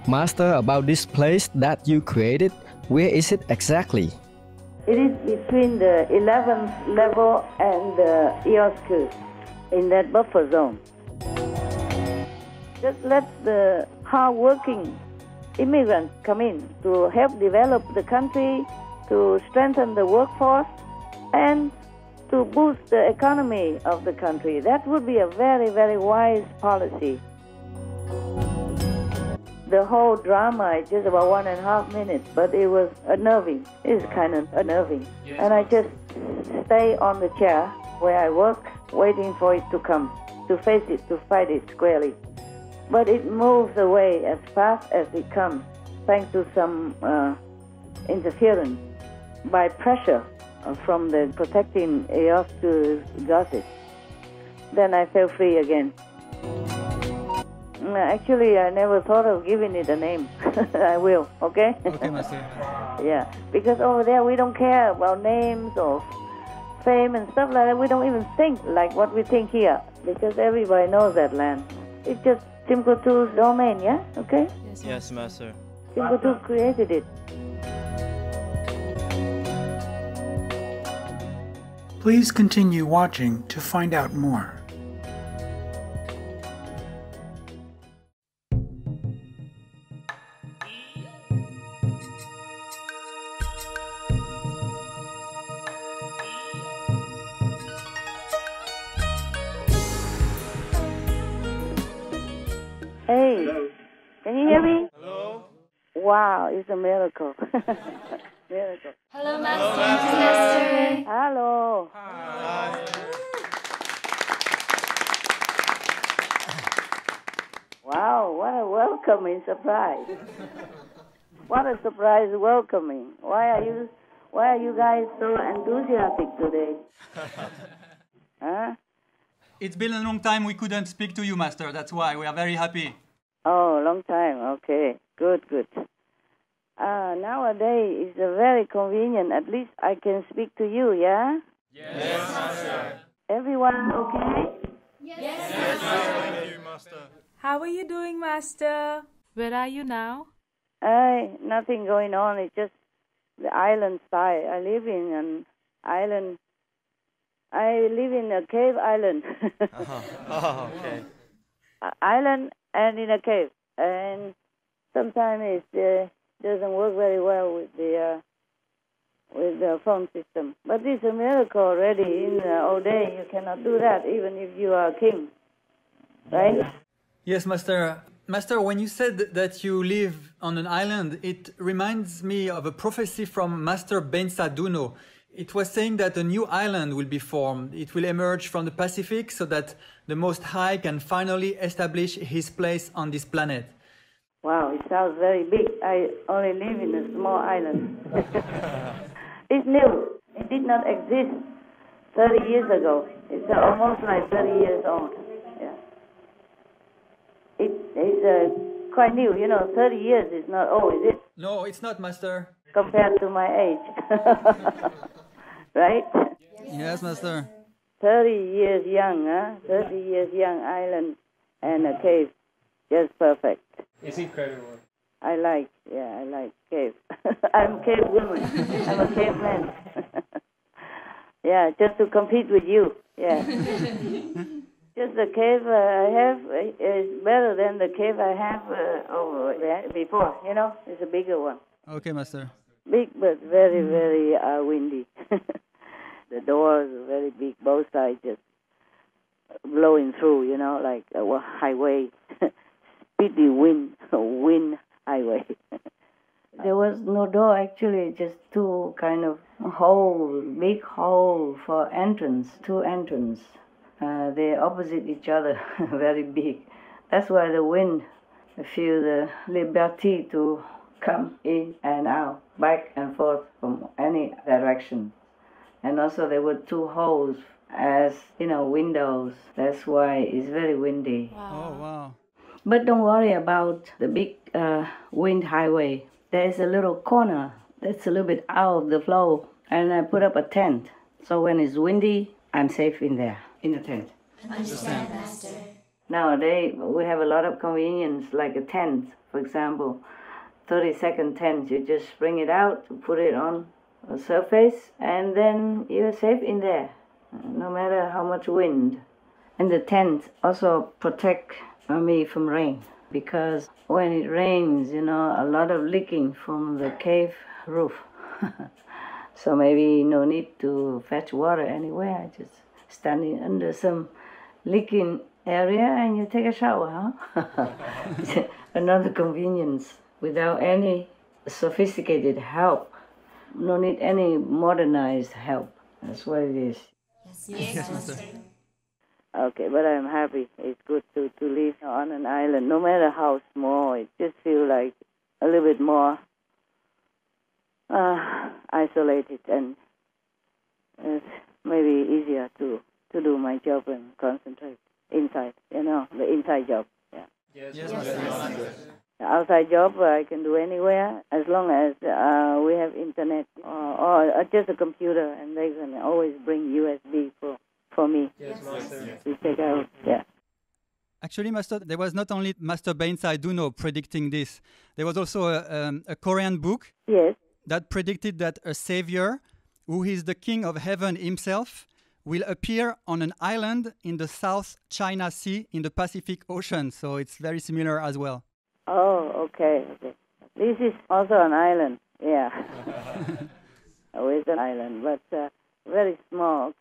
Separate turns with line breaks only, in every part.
Master, about this place that you created, where is it exactly?
It is between the 11th level and the Eoscus, in that buffer zone. Just let the hard-working immigrants come in to help develop the country, to strengthen the workforce, and to boost the economy of the country. That would be a very, very wise policy. The whole drama is just about 1.5 minutes, but it was unnerving. It's kind of unnerving. Yes. And I just stay on the chair where I work, waiting for it to come, to face it, to fight it squarely. But it moves away as fast as it comes, thanks to some interference by pressure from the protecting Eoscus gossip. Then I felt free again. Actually, I never thought of giving it a name. I will, okay?
Okay, Master.
Yeah, because over there we don't care about names or fame and stuff like that. We don't even think like what we think here, because everybody knows that land. It's just Timkotu's domain, yeah? Okay?
Yes, Master.
Timkotu created it.
Please continue watching to find out more.
Hey, can you hear me?
Hello.
Wow, it's a miracle. Miracle.
Hello, Master.
Hello.
Hi.
Wow, what a welcoming surprise. What a surprise welcoming. Why are you guys so enthusiastic today? Huh?
It's been a long time we couldn't speak to you, Master. That's why we are very happy.
Oh, long time. Okay. Good. Nowadays, it's very convenient. At least I can speak to you, yeah?
Yes, Master.
Everyone okay?
Yes,
Master. Thank you, Master.
How are you doing, Master? Where are you now?
Nothing going on. It's just the island side. I live in an island. I live in a cave island.
Oh, okay.
Island and in a cave. And sometimes it doesn't work very well with the phone system. But it's a miracle already. In the old day, you cannot do that, even if you are a king. Right?
Yes, Master. Master, when you said that you live on an island, it reminds me of a prophecy from Master Bensa Duno. It was saying that a new island will be formed. It will emerge from the Pacific so that the Most High can finally establish his place on this planet.
Wow, it sounds very big. I only live in a small island. It's new. It did not exist 30 years ago. It's almost like 30 years old. Yeah. It's quite new. 30 years is not old, is it?
No, it's not, Master.
Compared to my age. Right?
Yes, Master.
30 years young, huh? 30 years young island and a cave. Just perfect.
It's incredible.
I like cave. I'm a cave woman. I'm a caveman. Yeah, just to compete with you. Yeah. Just the cave I have is better than the cave I have over there before. It's a bigger one.
Okay, Master.
Big but very, very windy. The doors are very big, both sides just blowing through, like a highway, speedy wind highway. There was no door actually, just two kind of holes, big hole for entrance, two entrance. They're opposite each other, very big. That's why the wind feel the liberty to come in and out, back and forth from any direction. And also there were two holes as, windows. That's why it's very windy.
Wow. Oh, wow.
But don't worry about the big wind highway. There's a little corner that's a little bit out of the flow. And I put up a tent. So when it's windy, I'm safe in there, in the tent.
Understand, Master.
Nowadays, we have a lot of convenience, like a tent, for example. 30-second tent, you just bring it out, put it on a surface, and then you're safe in there, no matter how much wind. And the tent also protect me from rain, because when it rains, a lot of leaking from the cave roof. So maybe no need to fetch water anywhere, just standing under some leaking area and you take a shower, huh? Another convenience without any sophisticated help. No need any modernized help. That's what it is.
Yes, Master.
Okay, but I'm happy. It's good to live on an island, no matter how small. It just feels like a little bit more isolated, and it's maybe easier to do my job and concentrate inside, the inside job. Yeah.
Yes, Master.
The outside job I can do anywhere as long as we have internet or just a computer, and they can always bring USB for me to take out. Yeah.
Actually, Master, there was not only Master Bainsai Duno predicting this. There was also a Korean book
Yes.
that predicted that a savior, who is the king of heaven himself, will appear on an island in the South China Sea in the Pacific Ocean. So it's very similar as well.
Oh, okay. This is also an island. Yeah. It's an island, but very small.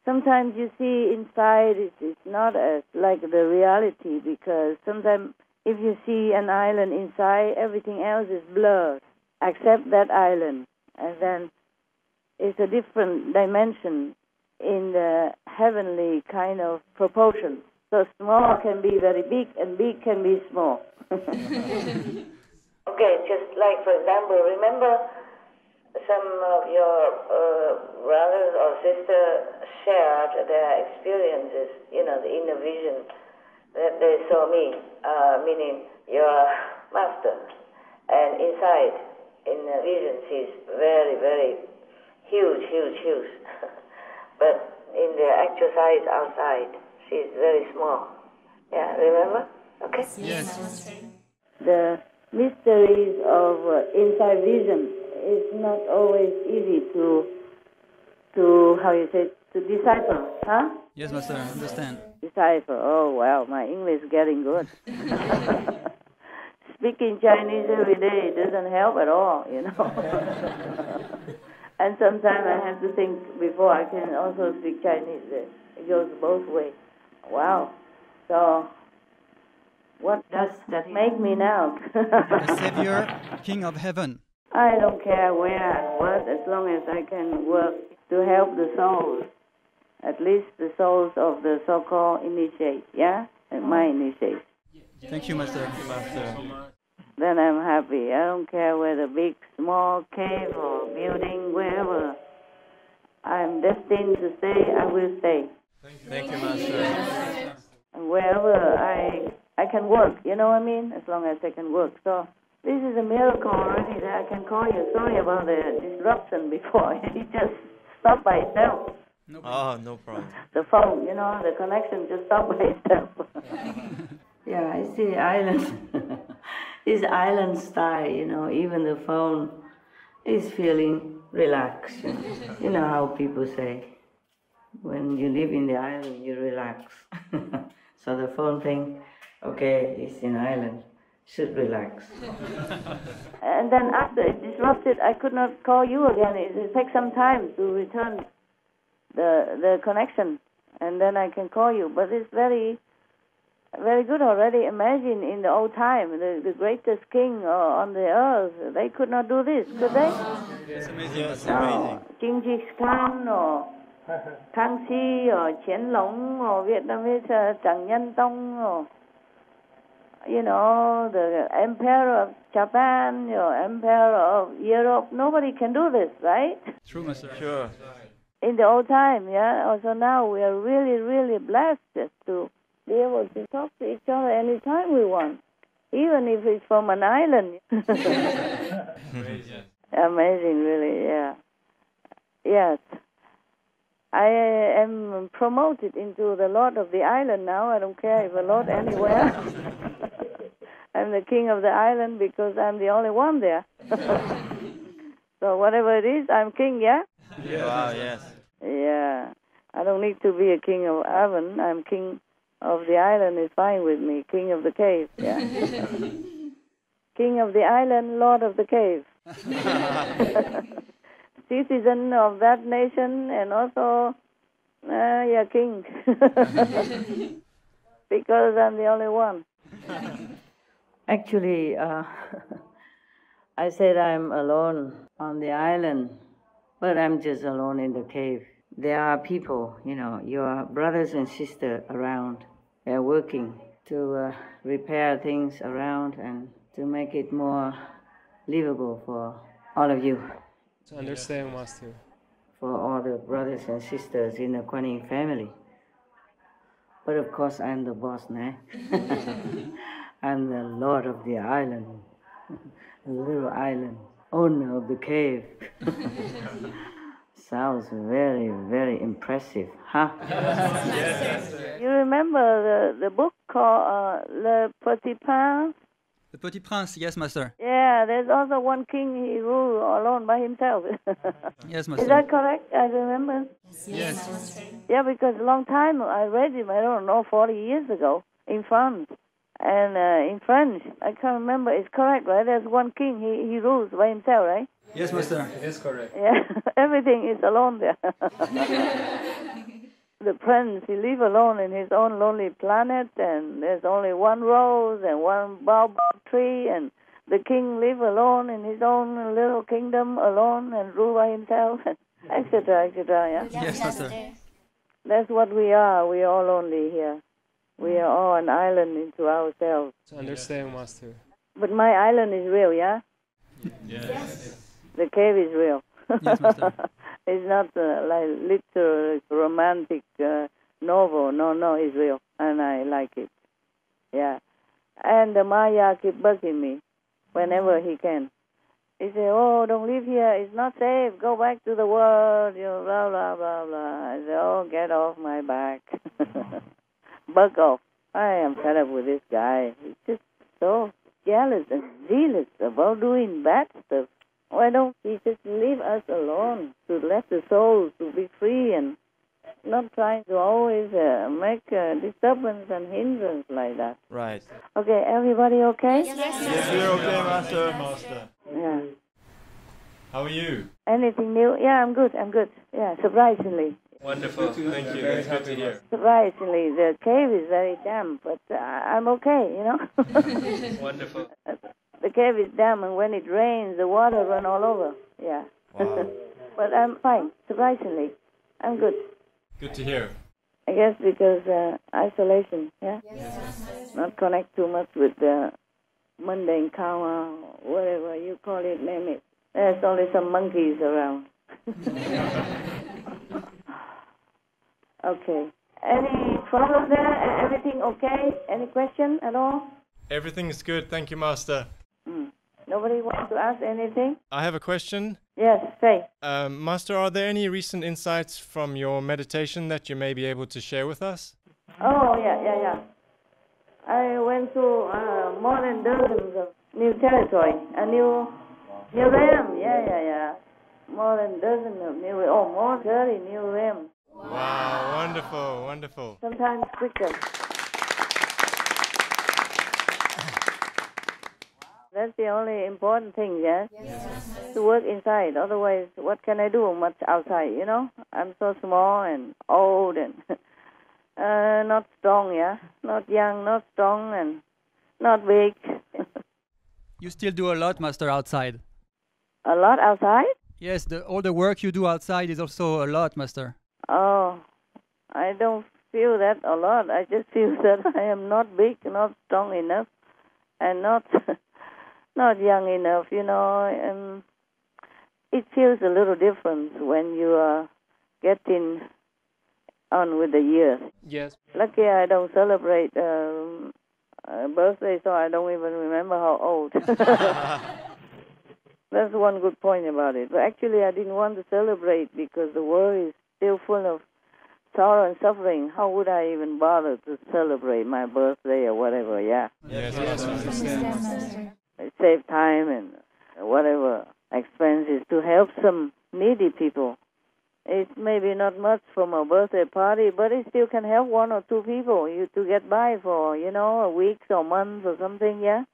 Sometimes you see inside, it's not as like the reality, because sometimes if you see an island inside, everything else is blurred except that island. And then it's a different dimension in the heavenly kind of proportion. So small can be very big and big can be small. Okay, just like, for example, remember some of your brothers or sisters shared their experiences, the inner vision that they saw me, meaning your master. And inside, in the vision, she's very, very huge. But in the actual size outside, she's very small. Yeah, remember? Okay?
Yes.
The mysteries of inside vision is not always easy to decipher, huh?
Yes, Master, I understand.
Decipher. Oh, well, my English is getting good. Speaking Chinese every day doesn't help at all, And sometimes I have to think before I can also speak Chinese. It goes both ways. Wow. So, what does that make me now?
A savior, king of heaven.
I don't care where and what, as long as I can work to help the souls, at least the souls of the so-called initiates, yeah? And my initiates.
Thank you, Master.
Then I'm happy. I don't care whether big, small, cave or building, wherever I'm destined to stay, I will stay.
Thank you, Master.
And wherever I can work, you know what I mean? As long as I can work. So this is a miracle already that I can call you. Sorry about the disruption before. It just stopped by itself.
Oh, no problem.
The phone, the connection just stopped by itself. Yeah, I see island. It's island style, even the phone is feeling relaxed. You know how people say, when you live in the island, you relax. So the phone thing, okay, it's in island, should relax. And then after it disrupted, I could not call you again. It takes some time to return the connection, and then I can call you. But it's very, very good already. Imagine in the old time, the greatest king on the earth, they could not do this, could they?
It's amazing. It's
No.
amazing.
Genghis Khan or Kangxi or Qianlong or Vietnamese Trần Nhân Tông or the emperor of Japan or emperor of Europe. Nobody can do this, right?
True, Master.
Sure.
In the old time, yeah. Also now we are really, really blessed just to be able to talk to each other anytime we want, even if it's from an island. Amazing, really, yeah. Yes. I am promoted into the Lord of the Island now. I don't care if a Lord anywhere. I'm the king of the island because I'm the only one there. So whatever it is, I'm king, yeah?
Wow, yes.
Yeah. I don't need to be a king of heaven. I'm king of the island is fine with me. King of the cave, yeah? King of the island, Lord of the cave. Citizen of that nation and also, king. Because I'm the only one. Actually, I said I'm alone on the island, but I'm just alone in the cave. There are people, your brothers and sisters around. They're working to repair things around and to make it more livable for all of you.
To understand, Master.
For all the brothers and sisters in the Kuan Yin family. But of course, I'm the boss now. I'm the Lord of the island, the little island, owner of the cave. Sounds very, very impressive, huh?
Yes.
You remember the book called Le Petit Prince?
The Petit Prince, yes, Master.
Yeah, there's also one king, he ruled alone by himself.
Yes, Master.
Is that correct? I remember.
Yes.
Yeah, because a long time I read him, I don't know, 40 years ago, in France. And in French, I can't remember, it's correct, right? There's one king, he rules by himself, right?
Yes, Master.
It is correct.
Yeah, everything is alone there. The prince, he lives alone in his own lonely planet, and there's only one rose and one baobab tree, and the king lives alone in his own little kingdom, alone and rule by himself, etc., etc., yeah?
Yes, Master.
That's what we are. We are all lonely here. We are all an island into ourselves.
To understand, Master.
But my island is real, yeah?
Yes.
The cave is real.
Yes, Master.
It's not like literal romantic novel. No, it's real, and I like it. Yeah, and the Maya keep bugging me whenever he can. He say, "Oh, don't live here. It's not safe. Go back to the world." Blah blah blah blah. I say, "Oh, get off my back. Bug off." I am fed up with this guy. He's just so jealous and zealous about doing bad stuff. Why don't he just leave us alone to let the souls to be free and not trying to always make disturbance and hindrance like that?
Right.
Okay, everybody okay?
Yes, we're okay, Master.
Yeah.
How are you?
Anything new? Yeah, I'm good. Yeah, surprisingly.
Wonderful. Thank you. Very good to hear.
Surprisingly, the cave is very damp, but I'm okay,
Wonderful.
The cave is damp, and when it rains, the water run all over. Yeah.
Wow.
But I'm fine, surprisingly. I'm good.
Good to hear.
I guess because isolation, yeah? Yes. Not connect too much with the mundane karma, whatever you call it, name it. There's only some monkeys around. Okay. Any trouble there? Everything okay? Any question at all?
Everything is good. Thank you, Master.
Nobody wants to ask anything?
I have a question.
Yes, say.
Master, are there any recent insights from your meditation that you may be able to share with us?
Oh, yeah. I went through more than dozens of new territory, a new realm. Yeah. More than dozens of new, more 30 new realms.
Wow, wonderful.
Sometimes quicker. That's the only important thing, yes? To work inside. Otherwise, what can I do much outside, I'm so small and old and not strong, yeah? Not young, not strong, and not big.
You still do a lot, Master, outside.
A lot outside?
Yes, all the work you do outside is also a lot, Master.
Oh, I don't feel that a lot. I just feel that I am not big, not strong enough, and not young enough, and it feels a little different when you are getting on with the years.
Yes.
Lucky I don't celebrate birthday, so I don't even remember how old. That's one good point about it. But actually, I didn't want to celebrate because the world is still full of sorrow and suffering, how would I even bother to celebrate my birthday or whatever, yeah?
Yes,
Understand, Master.
Save time and whatever expenses to help some needy people. It's maybe not much from a birthday party, but it still can help one or two people you to get by for, a week or month or something, yeah?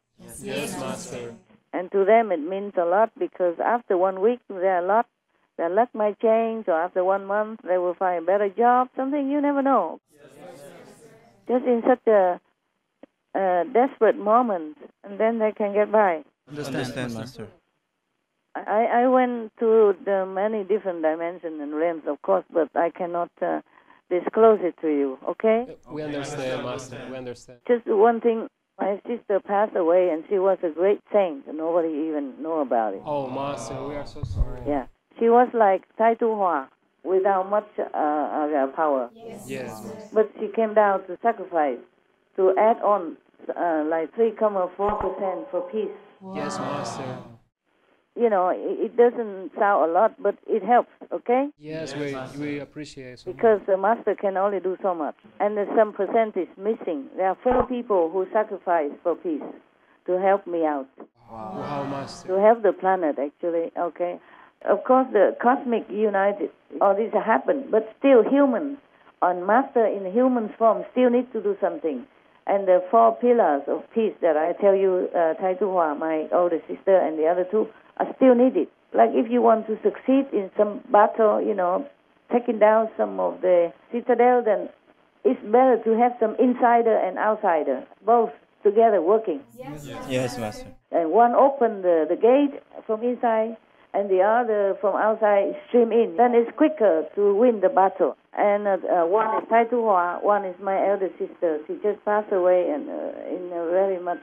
Yes, Master.
And to them it means a lot because after 1 week their luck might change, or after 1 month they will find a better job, something you never know. Just in such a desperate moment, and then they can get by.
Understand, Master.
I went to the many different dimensions and realms, of course, but I cannot disclose it to you, okay?
We understand, Master. We understand.
Just one thing, my sister passed away, and she was a great saint, and nobody even know about it.
Oh, Master, we are so sorry.
Yeah. She was like Tai Tu Hua, without much power.
Yes.
But she came down to sacrifice, to add on like 3.4% for peace.
Yes, Master.
It doesn't sound a lot, but it helps, okay?
Yes, we appreciate so
Because the master can only do so much. And there's some percentage missing. There are 4 people who sacrifice for peace to help me out.
Wow, Master.
To help the planet, actually, okay? Of course, the cosmic united, all this happened, but still humans, on master in human form, still need to do something. And the 4 pillars of peace that I tell you, Tai Tu Hua, my older sister, and the other 2, are still needed. Like if you want to succeed in some battle, taking down some of the citadel, then it's better to have some insider and outsider, both together working.
Yes, Master.
And one open the gate from inside, and the other from outside stream in. Then it's quicker to win the battle. And one is Tai Tu Hua, one is my elder sister. She just passed away and in very much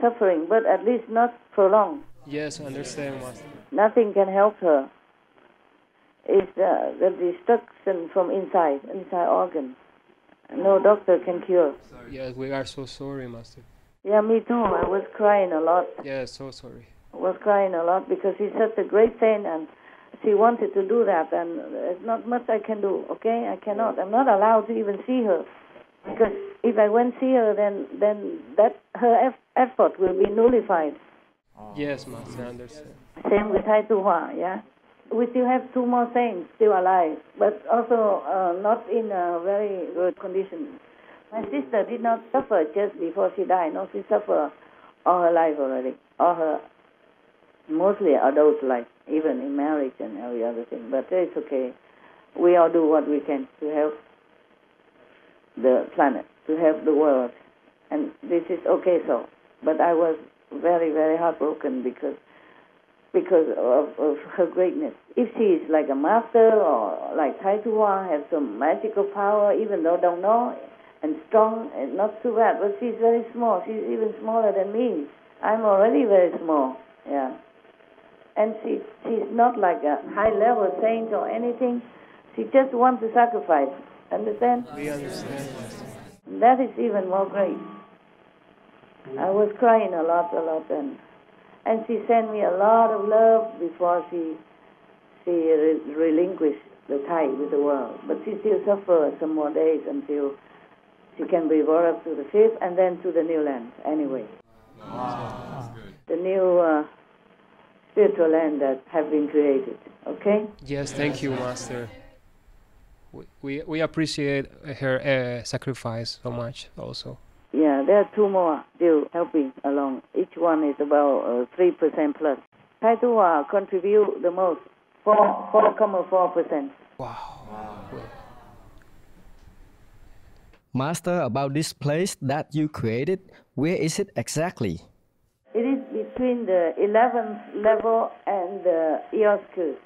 suffering, but at least not prolonged.
Yes, understand, Master.
Nothing can help her. It's the destruction from inside organs. No doctor can cure.
Yes, we are so sorry, Master.
Yeah, me too. I was crying a lot.
Yes, so sorry.
I was crying a lot because she's such a great saint and she wanted to do that, and there's not much I can do, okay? I cannot. I'm not allowed to even see her because if I went see her, then that her effort will be nullified.
Yes, Master, I understand.
Same with Tai Tu Hua, yeah? We still have 2 more saints still alive, but also not in a very good condition. My sister did not suffer just before she died. No, she suffered all her life already, all her mostly adult life, even in marriage and every other thing. But it's okay. We all do what we can to help the planet, to help the world. And this is okay so. But I was very, very heartbroken because of her greatness. If she is like a master or like Tai Tu Hua, have some magical power, even though don't know, and strong, and not too bad, but she's very small. She's even smaller than me. I'm already very small, yeah. And she's not like a high-level saint or anything. She just wants to sacrifice. Understand?
We understand, Master.
That is even more great. I was crying a lot, and she sent me a lot of love before she relinquished the tie with the world. But she still suffers some more days until she can be brought up to the 5th and then to the new land anyway.
Wow.
The new spiritual land that have been created, okay?
Yes, thank you, Master. We appreciate her sacrifice so much also.
Yeah, there are 2 more still helping along. Each one is about 3% plus. Tai Tu Hua contribute the most, 4.4%.
Wow.
Master, about this place that you created, where is it exactly?
It is between the 11th level and the Eoscus,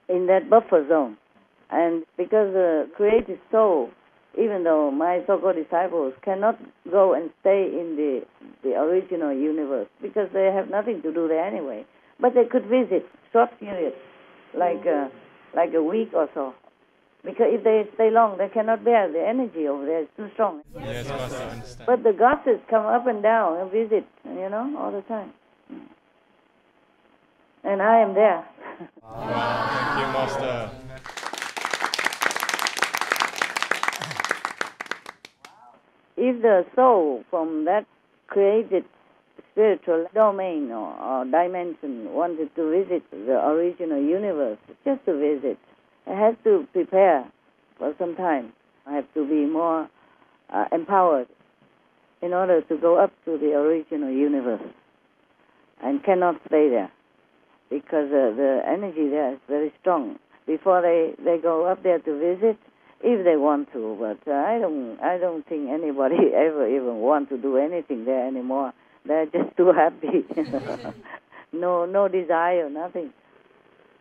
in that buffer zone. And because the created soul, even though my so-called disciples cannot go and stay in the original universe, because they have nothing to do there anyway, but they could visit short periods, like a week or so. Because if they stay long, they cannot bear the energy over there. It's too strong.
Yes, Master, I understand.
But the goddesses come up and down and visit, all the time. And I am there.
Wow, thank you, Master.
if the soul from that created spiritual domain or dimension wanted to visit the original universe, just to visit, it has to prepare for some time. I have to be more empowered in order to go up to the original universe, and cannot stay there because the energy there is very strong. Before they go up there to visit, if they want to, but I don't think anybody ever even want to do anything there anymore. They're just too happy. No desire, nothing.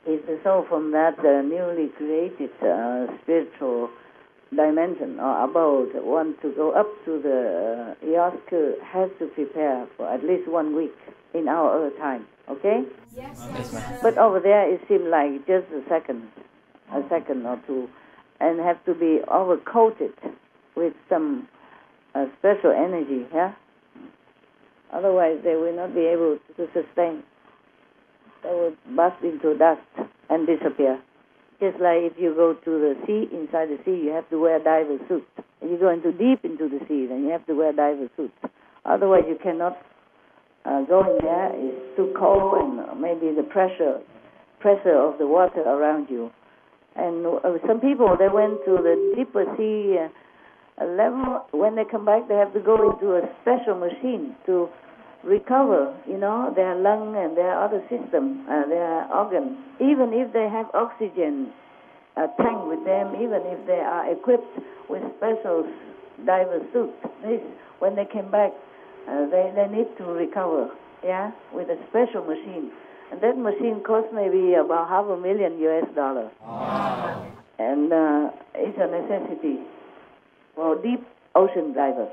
If the soul from that newly created spiritual dimension or abode want to go up to the Yosku, has to prepare for at least 1 week in our Earth time. Okay?
Yes,
ma'am.
But over there it seems like just a second or two, and have to be overcoated with some special energy, yeah? Otherwise they will not be able to sustain. They will burst into dust and disappear. Just like if you go to the sea, inside the sea you have to wear diver suit. If you go deep into the sea, then you have to wear diver suit. Otherwise you cannot go in there. It's too cold, and maybe the pressure of the water around you. And some people, they went to the deeper sea level. When they come back, they have to go into a special machine to recover, their lung and their other system, their organs. Even if they have oxygen tank with them, even if they are equipped with special diver suits, when they came back, they need to recover, with a special machine. And that machine costs maybe about $500,000 US. Wow. And it's a necessity for deep ocean divers.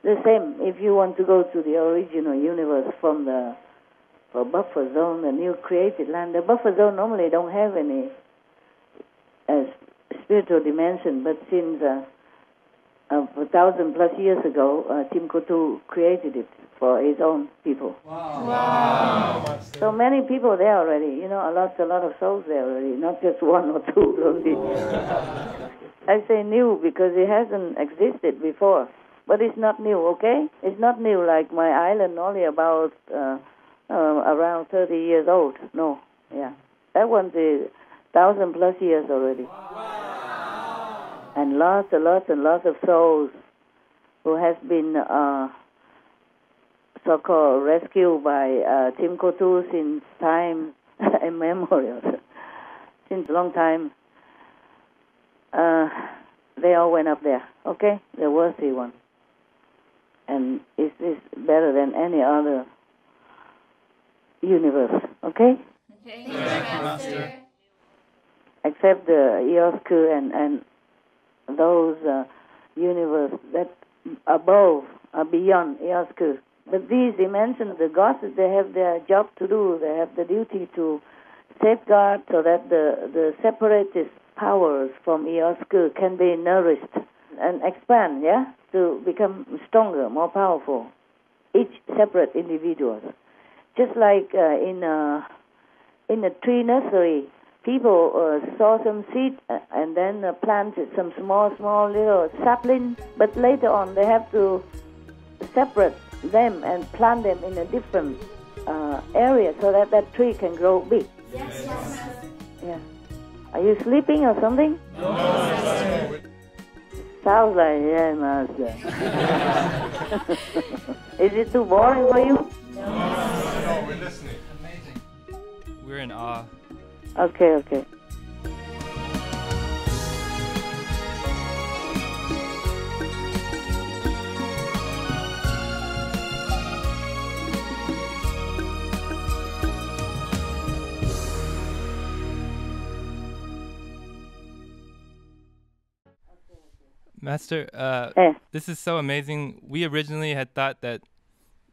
The same, if you want to go to the original universe from the buffer zone, the new created land. The buffer zone normally don't have any spiritual dimension, but since 1,000+ years ago, Timkotu created it for his own people. Wow. So many people there already, a lot of souls there already, not just one or two only. I say new because it hasn't existed before, but it's not new, okay? It's not new like my island, only about around 30 years old. No, that one's 1,000+ years already. And lots of souls who has been so-called rescued by Timkotu since time immemorial, since a long time. They all went up there, okay? The worthy one. And it's better than any other universe, okay?
Thank you, Master.
Except the Iosku and those universe that above, beyond Iosku. But these dimensions, the gods, they have their job to do. They have the duty to safeguard so that the separatist powers from Iosku can be nourished and expand, to become stronger, more powerful. Each separate individual. Just like in a tree nursery, people saw some seed and then planted some small little sapling, but later on they have to separate them and plant them in a different area so that tree can grow big.
Yes, Master.
Yeah. Are you sleeping or something?
No, Master.
Sounds like, Master. Is it too boring for you?
No, we're listening.
Amazing.
We're in awe.
Okay.
Master,
Eh.
this is so amazing. We originally had thought that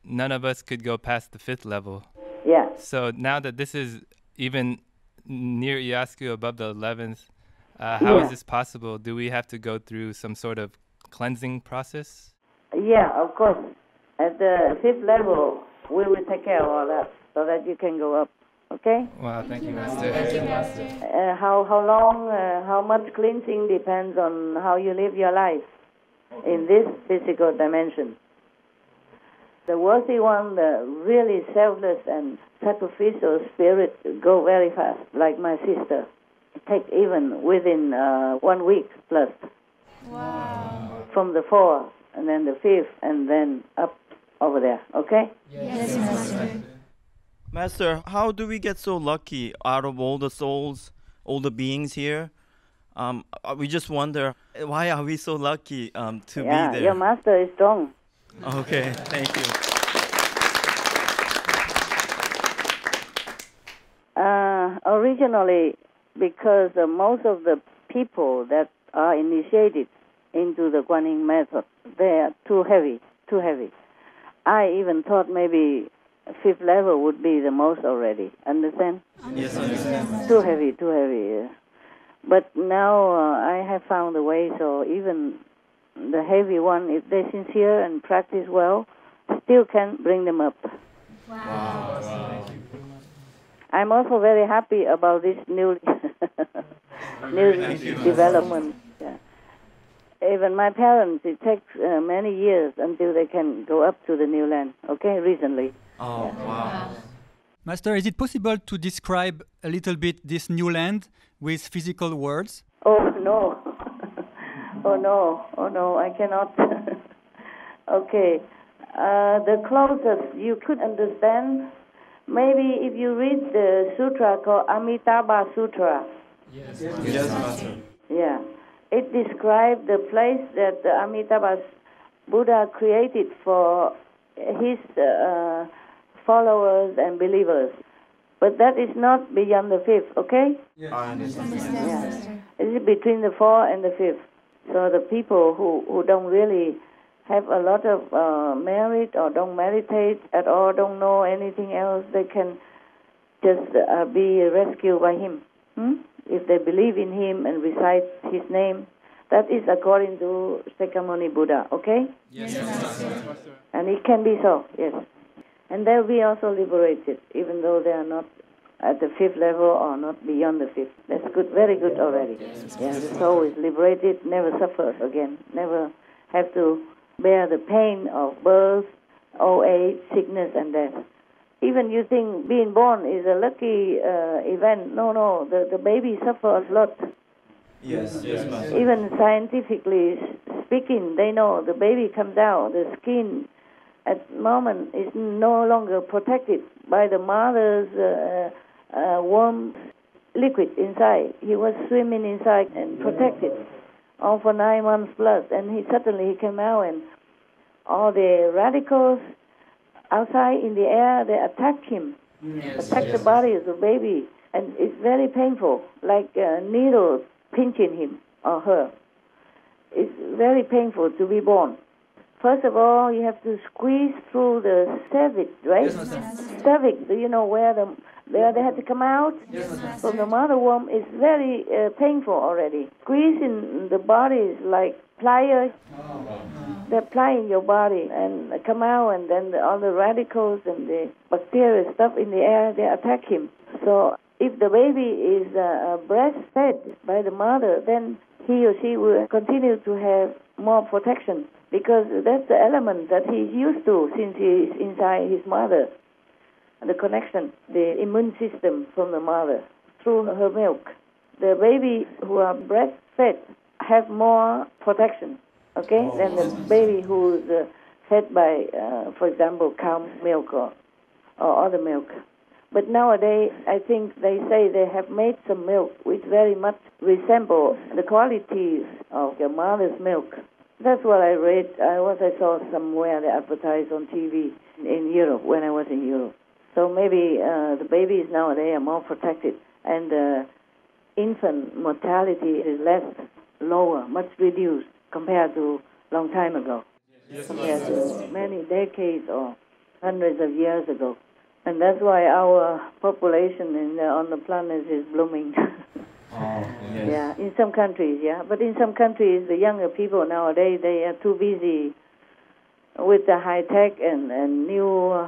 none of us could go past the 5th level.
Yeah.
So now that this is even near Iasku above the 11th, how is this possible? Do we have to go through some sort of cleansing process?
Yeah, of course. At the 5th level, we will take care of all that so that you can go up. Okay?
Wow, thank you, Master.
Thank you, Master.
How long, how much cleansing depends on how you live your life. in this physical dimension. The worthy one, the really selfless and sacrificial spirit, go very fast, like my sister. It takes even within 1 week plus.
Wow.
From the 4th, and then the 5th, and then up over there, okay?
Yes, Master.
Master, how do we get so lucky out of all the souls, all the beings here? We just wonder, why are we so lucky to be there?
Your master is strong.
Okay, thank you.
Originally, because most of the people that are initiated into the Guanyin method, they are too heavy. I even thought maybe 5th level would be the most already. Understand?
Yes, I understand.
Too heavy. Yeah. But now I have found a way, so even the heavy one, if they're sincere and practice well, still can bring them up.
Wow.
I'm also very happy about this new development. Yeah. Even my parents, it takes many years until they can go up to the new land, okay, recently.
Oh, wow.
Master, is it possible to describe a little bit this new land with physical words?
Oh, no. Oh, no, I cannot. Okay. The closest you could understand, maybe if you read the sutra called Amitabha Sutra.
Yes, Master.
Yeah. It describes the place that the Amitabha Buddha created for his followers and believers. But that is not beyond the 5th, okay?
Yes. I understand.
Yeah. It is between the 4th and the 5th. So the people who don't really have a lot of merit or don't meditate at all, don't know anything else, they can just be rescued by him. If they believe in him and recite his name, that is according to Shakyamuni Buddha, okay?
Yes, Master.
And it can be so, yes. And they'll be also liberated, even though they are not at the 5th level or not beyond the 5th. That's good, very good already. Yeah, the soul is liberated, never suffers again, never have to bear the pain of birth, old age, sickness, and death. Even you think being born is a lucky event. No, the baby suffers a lot.
Yes, Master.
Even scientifically speaking, they know the baby comes out, the skin at the moment is no longer protected by the mother's warm liquid inside. He was swimming inside and protected all for 9 months plus, and he came out, and all the radicals outside in the air, they attack him, attack the body of the baby, and it's very painful, like a needle pinching him or her. It's very painful to be born. First of all, you have to squeeze through the cervix, right? Cervix, do you know where they had to come out? From the mother womb is very painful already. Squeezing the body is like pliers. They're plying your body and come out, and then all the radicals and the bacteria stuff in the air, they attack him. So if the baby is breastfed by the mother, then he or she will continue to have more protection, because that's the element that he's used to since he is inside his mother. The connection, the immune system from the mother through her milk. The baby who are breastfed have more protection, okay, than the baby who's fed by, for example, cow milk or other milk. But nowadays, I think they say they have made some milk which very much resemble the qualities of your mother's milk. That's what I read. I saw somewhere they advertised on TV in Europe when I was in Europe. So maybe the babies nowadays are more protected, and infant mortality is lower, much reduced compared to long time ago, compared to many decades or hundreds of years ago. And that's why our population on the planet is blooming. Yeah, in some countries, yeah. But in some countries, the younger people nowadays, they are too busy with the high tech and new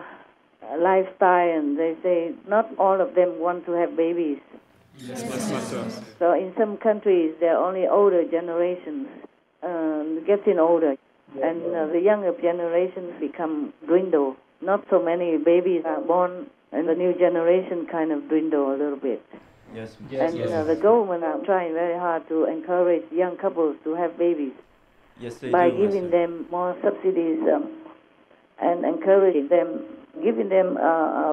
lifestyle, and they say not all of them want to have babies. So in some countries, there are only older generations getting older, and the younger generations become dwindle. Not so many babies are born, and the new generation kind of dwindle a little bit.
Yes.
The government are trying very hard to encourage young couples to have babies by giving them more subsidies and encouraging them, giving them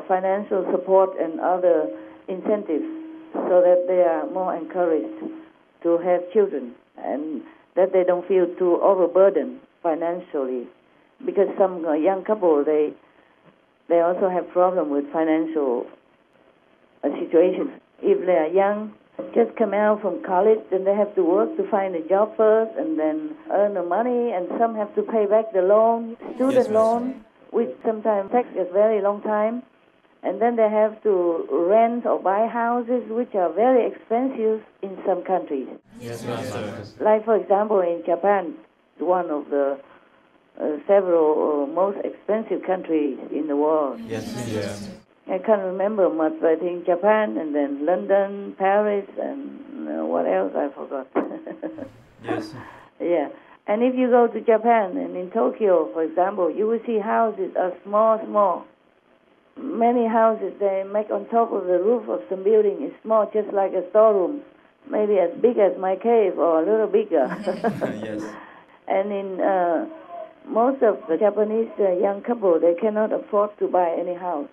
financial support and other incentives so that they are more encouraged to have children and that they don't feel too overburdened financially. Because some young couple, they also have problem with financial situations. If they are young, just come out from college, then they have to work to find a job first and then earn the money, and some have to pay back the loan, student loan, which sometimes takes a very long time. And then they have to rent or buy houses, which are very expensive in some countries.
Yes, Master.
Like, for example, in Japan, one of the several most expensive countries in the world.
Yes.
I can't remember much, but I think Japan and then London, Paris, and what else I forgot.
Yes.
Yeah. And if you go to Japan and in Tokyo, for example, you will see houses are small. Many houses they make on top of the roof of some building is small, just like a storeroom, maybe as big as my cave or a little bigger.
Yes.
And in most of the Japanese young couple, they cannot afford to buy any house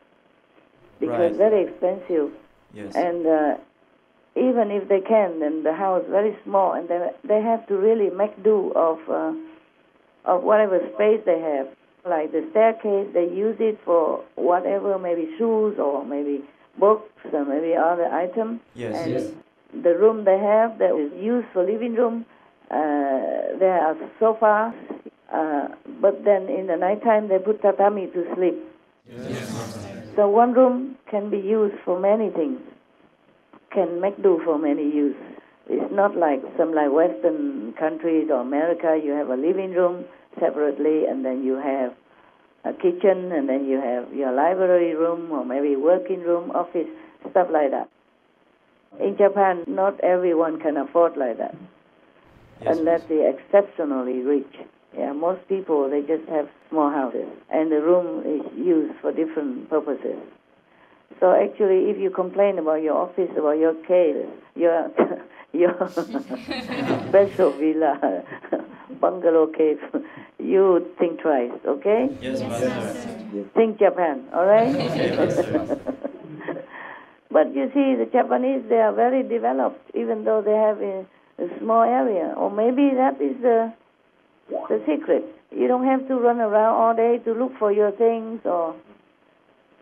because it's very expensive.
Yes.
And even if they can, then the house very small, and they have to really make do of whatever space they have. Like the staircase, they use it for whatever, maybe shoes or maybe books or maybe other items.
Yes.
And the room they have that is used for living room, there are sofas, but then in the nighttime they put tatami to sleep.
Yes.
So one room can be used for many things, can make do for many use. It's not like some like Western countries or America, you have a living room separately, and then you have a kitchen, and then you have your library room or maybe working room, office, stuff like that. In Japan, not everyone can afford like that, unless they're exceptionally rich. Yeah, most people, they just have small houses, and the room is used for different purposes. So actually, if you complain about your office, about your cave, your special villa, bungalow cave, you think twice, okay?
Yes, Master.
Think Japan, all right?
Okay, Master.
But you see, the Japanese, they are very developed, even though they have a small area. Or maybe that is the secret. You don't have to run around all day to look for your things or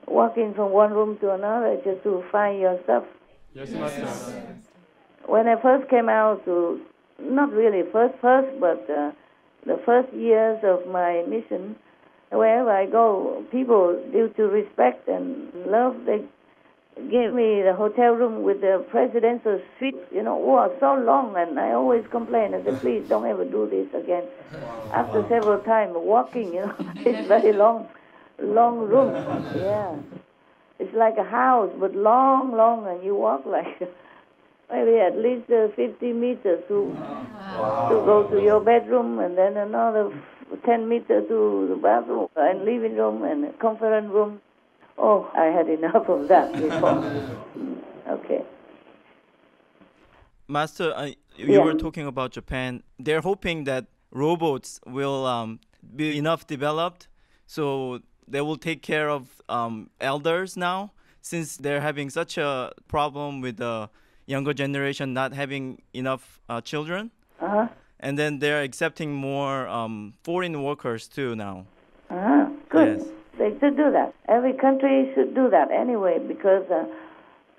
walking from one room to another just to find your stuff.
Yes, Master.
When I first came out to, not really first, but the first years of my mission, wherever I go, people, due to respect and love, they gave me the hotel room with the presidential suite, was so long, and I always complain. I said, please don't ever do this again. After several times walking, it's very long room. Yeah. It's like a house, but long, and you walk like maybe at least 50 meters to go to your bedroom, and then another 10 meters to the bathroom and living room and conference room. Oh, I had enough of that before. Okay.
Master, you were talking about Japan. They're hoping that robots will be enough developed, so they will take care of elders now, since they're having such a problem with the younger generation not having enough children.
Uh-huh.
And then they're accepting more foreign workers too now.
Uh-huh. Good.
Yes.
They should do that. Every country should do that anyway, because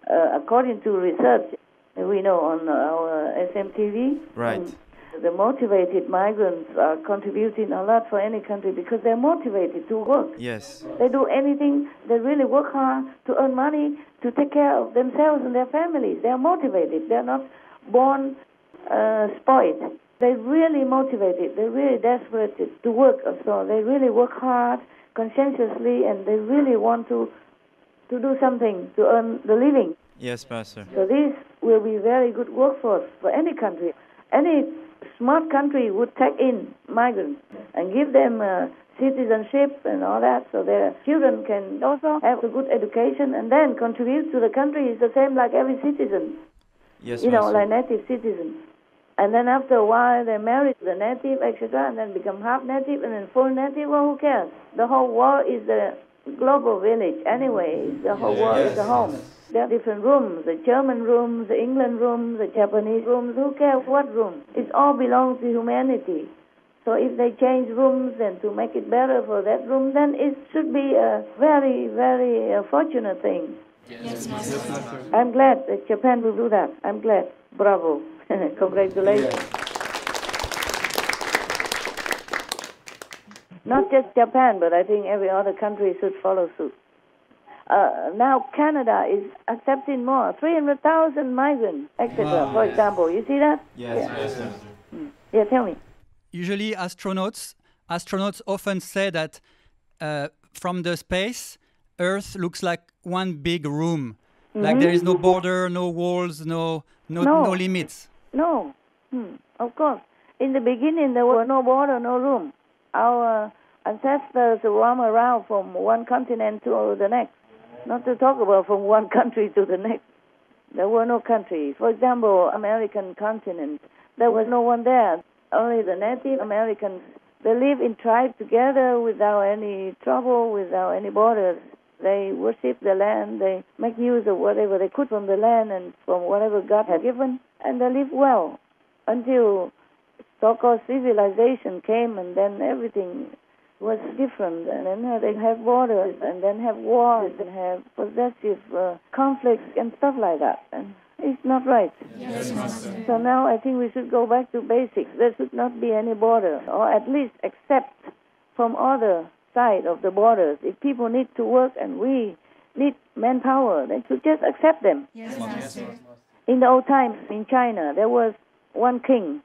according to research we know on our SMTV,
right,
the motivated migrants are contributing a lot for any country because they're motivated to work.
Yes.
They do anything. They really work hard to earn money, to take care of themselves and their families. They're motivated. They're not born spoiled. They're really motivated. They're really desperate to work. So they really work hard, conscientiously, and they really want to do something to earn the living.
Yes, Pastor.
So this will be very good workforce for any country. Any smart country would take in migrants and give them citizenship and all that, so their children can also have a good education and then contribute to the country. It's the same like every citizen.
Yes,
like native citizens. And then after a while they marry the native, etc., and then become half native and then full native. Well, who cares? The whole world is a global village anyway. The whole world is a home. There are different rooms, the German rooms, the England rooms, the Japanese rooms. Who cares what room? It all belongs to humanity. So if they change rooms and to make it better for that room, then it should be a very, very fortunate thing.
Yes, Master.
I'm glad that Japan will do that. I'm glad. Bravo. Congratulations. Not just Japan, but I think every other country should follow suit. Now Canada is accepting more, 300,000 migrants, etc. For example, you see that?
Yes.
Yeah, tell me.
Usually astronauts often say that from the space, Earth looks like one big room. Like there is no border, no walls, no limits.
No, of course. In the beginning, there was no border, no room. Our ancestors roam around from one continent to the next. Not to talk about from one country to the next. There were no countries. For example, American continent, there was no one there. Only the Native Americans. They live in tribes together without any trouble, without any borders. They worship the land. They make use of whatever they could from the land and from whatever God had given. And they live well until so-called civilization came, and then everything was different. And then they have borders, and then have wars, and have possessive conflicts and stuff like that. And it's not right.
Yes, Master.
So now I think we should go back to basics. There should not be any border, or at least accept from other side of the borders. If people need to work and we need manpower, they should just accept them.
Yes, Master.
In the old times in China, there was one king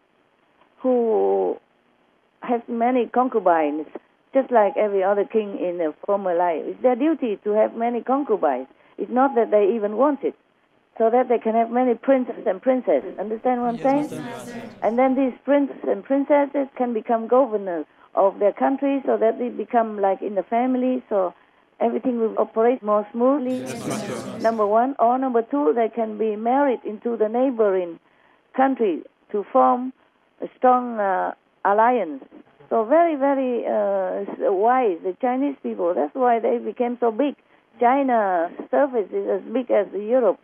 who has many concubines, just like every other king in the former life. It's their duty to have many concubines. It's not that they even want it, so that they can have many princes and princesses. Understand what I'm saying? And then these princes and princesses can become governors of their country, so that they become like in the family, so everything will operate more smoothly. Number one. Or number two, they can be married into the neighboring country to form a strong alliance. So very, very wise, the Chinese people. That's why they became so big. China's surface is as big as Europe,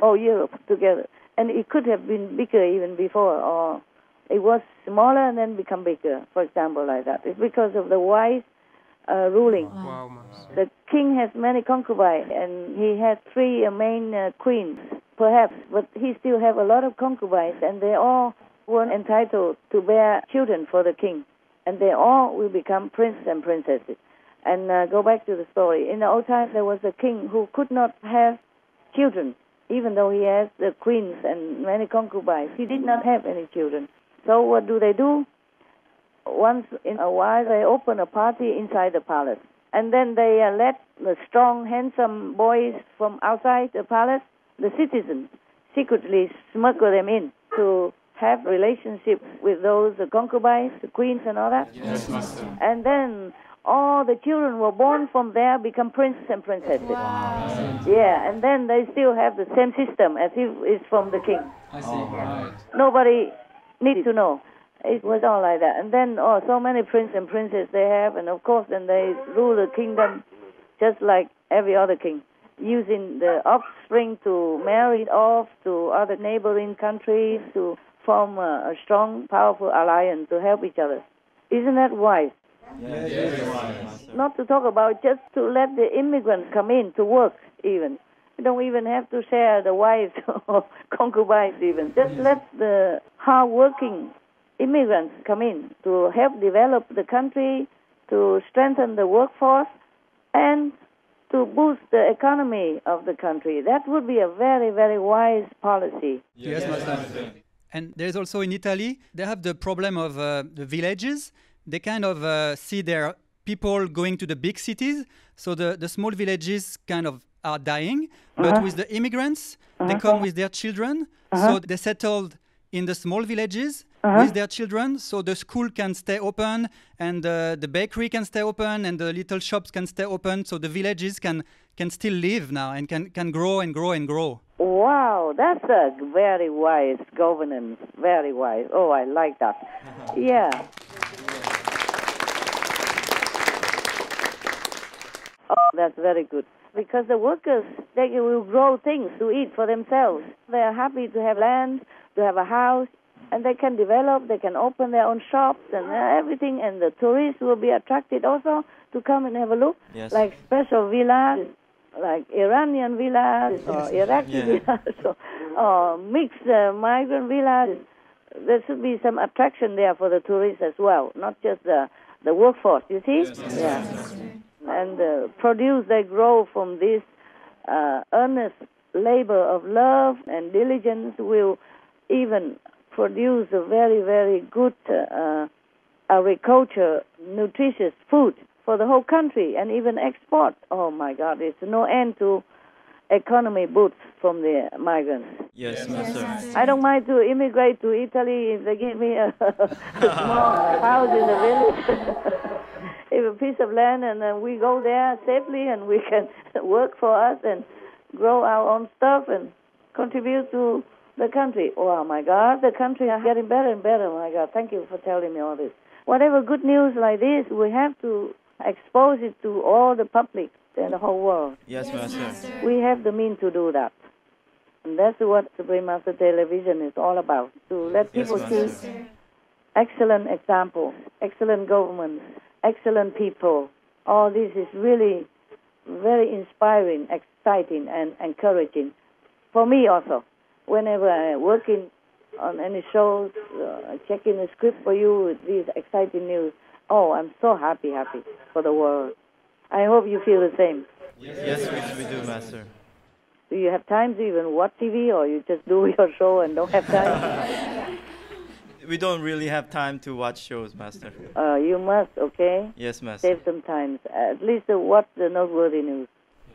all Europe together. And it could have been bigger even before, or it was smaller and then become bigger, for example, like that. It's because of the wise ruling.
Wow.
The king has many concubines, and he had three main queens, perhaps, but he still have a lot of concubines, and they all were entitled to bear children for the king, and they all will become princes and princesses. And go back to the story. In the old times, there was a king who could not have children, even though he has the queens and many concubines. He did not have any children. So what do? Once in a while, they open a party inside the palace. And then they let the strong, handsome boys from outside the palace, the citizens, secretly smuggle them in to have relationships with those concubines, the queens and all that.
Yes, Master.
And then all the children were born from there become princes and princesses.
Wow.
Yeah, and then they still have the same system as if it's from the king.
I see. Right.
Nobody needed to know. It was all like that. And then, so many princes and princesses they have, and of course then they rule the kingdom just like every other king, using the offspring to marry off to other neighboring countries to form a strong, powerful alliance to help each other. Isn't that wise?
Yes.
Not to talk about just to let the immigrants come in to work even. You don't even have to share the wives or concubines even. Just let the hard-working immigrants come in to help develop the country, to strengthen the workforce, and to boost the economy of the country. That would be a very, very wise policy.
Yes, Master. And there's also in Italy, they have the problem of the villages. They kind of see their people going to the big cities. So the small villages kind of are dying. But with the immigrants, they come with their children. So they settled
in the small villages with their children, so the school can stay open, and the bakery can stay open, and the little shops can stay open, so the villages can still live now and can grow and grow and grow.
Wow, that's a very wise governance. Very wise. Oh, I like that. Yeah. Oh, that's very good. Because the workers, they will grow things to eat for themselves. They are happy to have land, to have a house, and they can develop, they can open their own shops and everything, and the tourists will be attracted also to come and have a look.
Yes.
Like special villas, like Iranian villas or Iraqi villas or mixed migrant villas. There should be some attraction there for the tourists as well, not just the workforce, you see? Yeah. And the produce they grow from this earnest labor of love and diligence will even produce a very, very good agriculture, nutritious food for the whole country and even export. Oh, my God, there's no end to economy boosts from the migrants.
Yes, Master.
I don't mind to immigrate to Italy if they give me a small house in the village. If a piece of land, and then we go there safely and we can work for us and grow our own stuff and contribute to the country. Oh, my God, the country is getting better and better. My God, thank you for telling me all this. Whatever good news like this, we have to expose it to all the public and the whole world.
Yes, Master.
We have the means to do that. And that's what Supreme Master Television is all about, to let people see excellent examples, excellent governments, excellent people. All this is really very inspiring, exciting, and encouraging. For me also, whenever I'm working on any shows, checking the script for you with these exciting news, oh, I'm so happy for the world. I hope you feel the same.
Yes, we do, Master.
Do you have time to even watch TV, or you just do your show and don't have time?
We don't really have time to watch shows, Master.
You must, okay?
Yes, Master.
Save some time. At least watch the noteworthy news.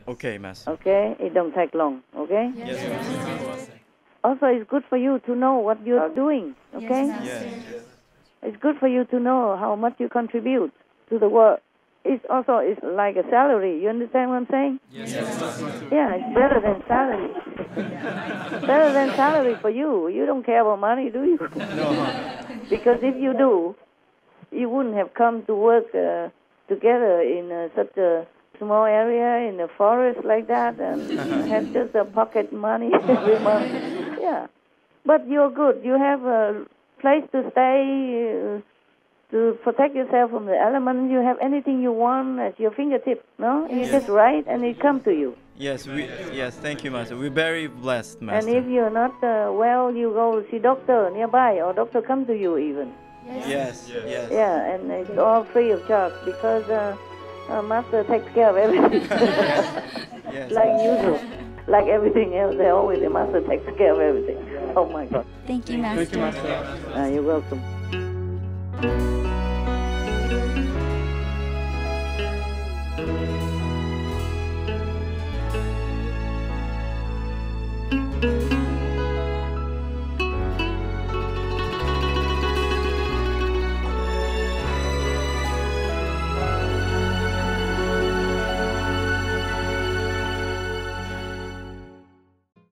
Okay, Master.
Okay? It don't take long, okay?
Yes, Master.
Also, it's good for you to know what you are doing, okay?
Yes.
It's good for you to know how much you contribute to the work. It's like a salary. You understand what I'm saying?
Yes.
Yeah, it's better than salary. Better than salary for you. You don't care about money, do you?
No.
Because if you do, you wouldn't have come to work together in such a small area in a forest like that and have just a pocket money every month. Yeah. But you're good. You have a place to stay, to protect yourself from the elements. You have anything you want at your fingertip, no? You just write and it comes to you.
Yes, thank you, Master. We're very blessed, Master.
And if you're not well, you go see doctor nearby, or doctor come to you even.
Yes.
Yeah, and it's all free of charge because Master takes care of everything.
Yes.
Like usual. Like everything else, the Master takes care of everything. Oh, my God.
Thank you, Master.
Thank you, Master.
You're welcome.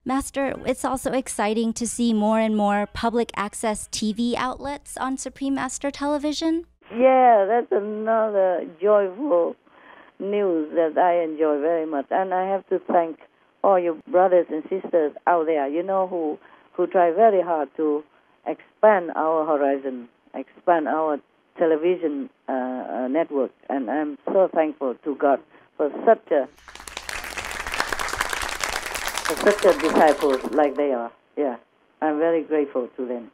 Master, it's also exciting to see more and more public access TV outlets on Supreme Master Television.
Yeah, that's another joyful news that I enjoy very much. And I have to thank all your brothers and sisters out there, who try very hard to expand our horizon, expand our television network. And I'm so thankful to God for such a disciples like they are. Yeah, I'm very grateful to them.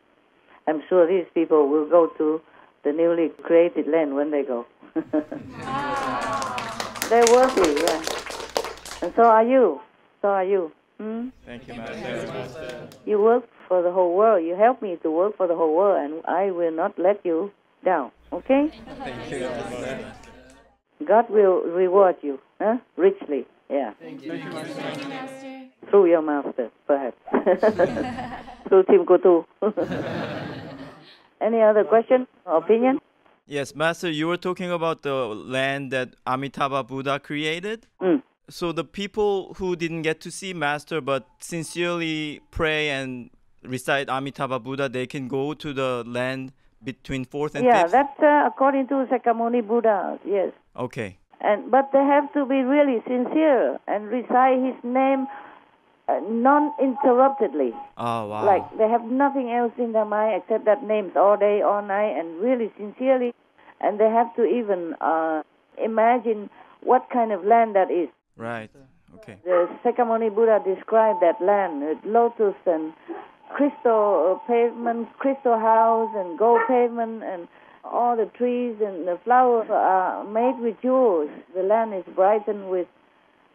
I'm sure these people will go to the newly created land when they go. They're worthy, yeah. And so are you.
Thank you, Master.
You work for the whole world. You help me to work for the whole world, and I will not let you down, okay?
Thank you, Master.
God will reward you richly, yeah.
Thank you, Master.
Through your master, perhaps. through Timbuktu. Any other question or opinion?
Yes, Master, you were talking about the land that Amitabha Buddha created. So the people who didn't get to see Master but sincerely pray and recite Amitabha Buddha, they can go to the land between 4th and 5th?
Yeah, that's according to Sakyamuni Buddha, yes.
Okay.
But they have to be really sincere and recite his name non-interruptedly.
Oh, wow.
Like they have nothing else in their mind except that names all day, all night, and really sincerely. And they have to even imagine what kind of land that is.
Right. Okay.
The Sakyamuni Buddha described that land with lotus and crystal pavement, crystal house, and gold pavement, and all the trees and the flowers are made with jewels. The land is brightened with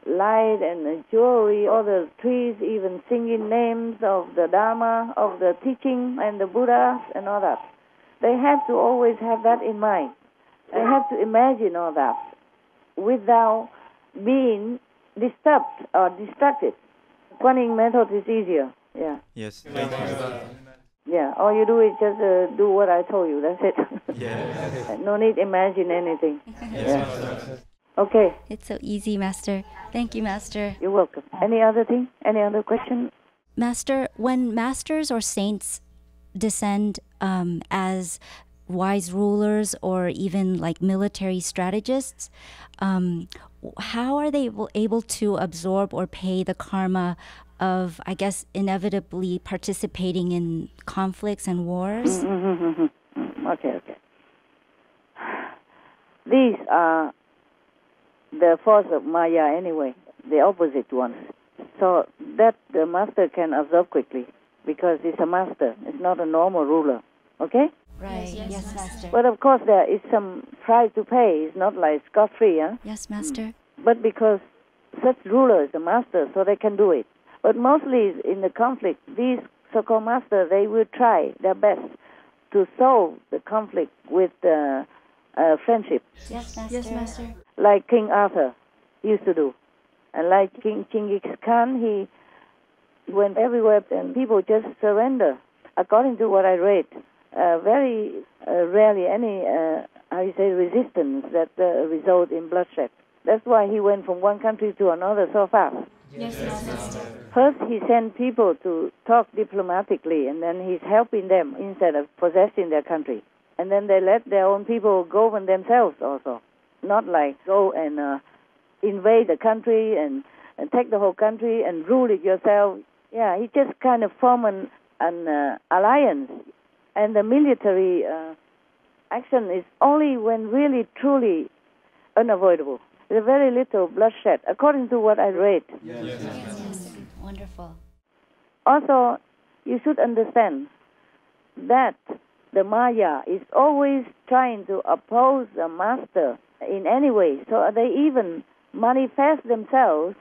light and jewelry. All the trees even singing names of the Dharma, of the teaching, and the Buddhas, and all that. They have to always have that in mind. They have to imagine all that without being disturbed or distracted. Kuan Yin method is easier. Yeah.
Yes.
Yeah. All you do is just do what I told you. That's it.
Yeah.
No need imagine anything.
Yes.
Okay.
It's so easy, Master. Thank you, Master.
You're welcome. Any other thing? Any other question?
Master, when masters or saints descend as wise rulers or even like military strategists, how are they able to absorb or pay the karma of, I guess, inevitably participating in conflicts and wars?
Okay. These are the force of Maya anyway, the opposite ones. So that the master can absorb quickly because it's a master. It's not a normal ruler. Okay?
Right. Yes, Master.
But of course there is some price to pay. It's not like scot-free, huh?
Yes, Master.
But because such ruler is a master, so they can do it. But mostly in the conflict, these so-called masters, they will try their best to solve the conflict with friendship.
Yes, Master. Yes, Master.
Like King Arthur used to do. And like King Genghis Khan, he went everywhere and people just surrender. According to what I read, very rarely any, resistance that result in bloodshed. That's why he went from one country to another so fast.
Yes, Master.
First, he sent people to talk diplomatically, and then he's helping them instead of possessing their country. And then they let their own people govern themselves also. Not like go and invade the country and take the whole country and rule it yourself. Yeah, he just kind of formed an alliance. And the military action is only when really, truly unavoidable. There's very little bloodshed, according to what I read.
Yes. Wonderful.
Also, you should understand that the Maya is always trying to oppose the master in any way. So they even manifest themselves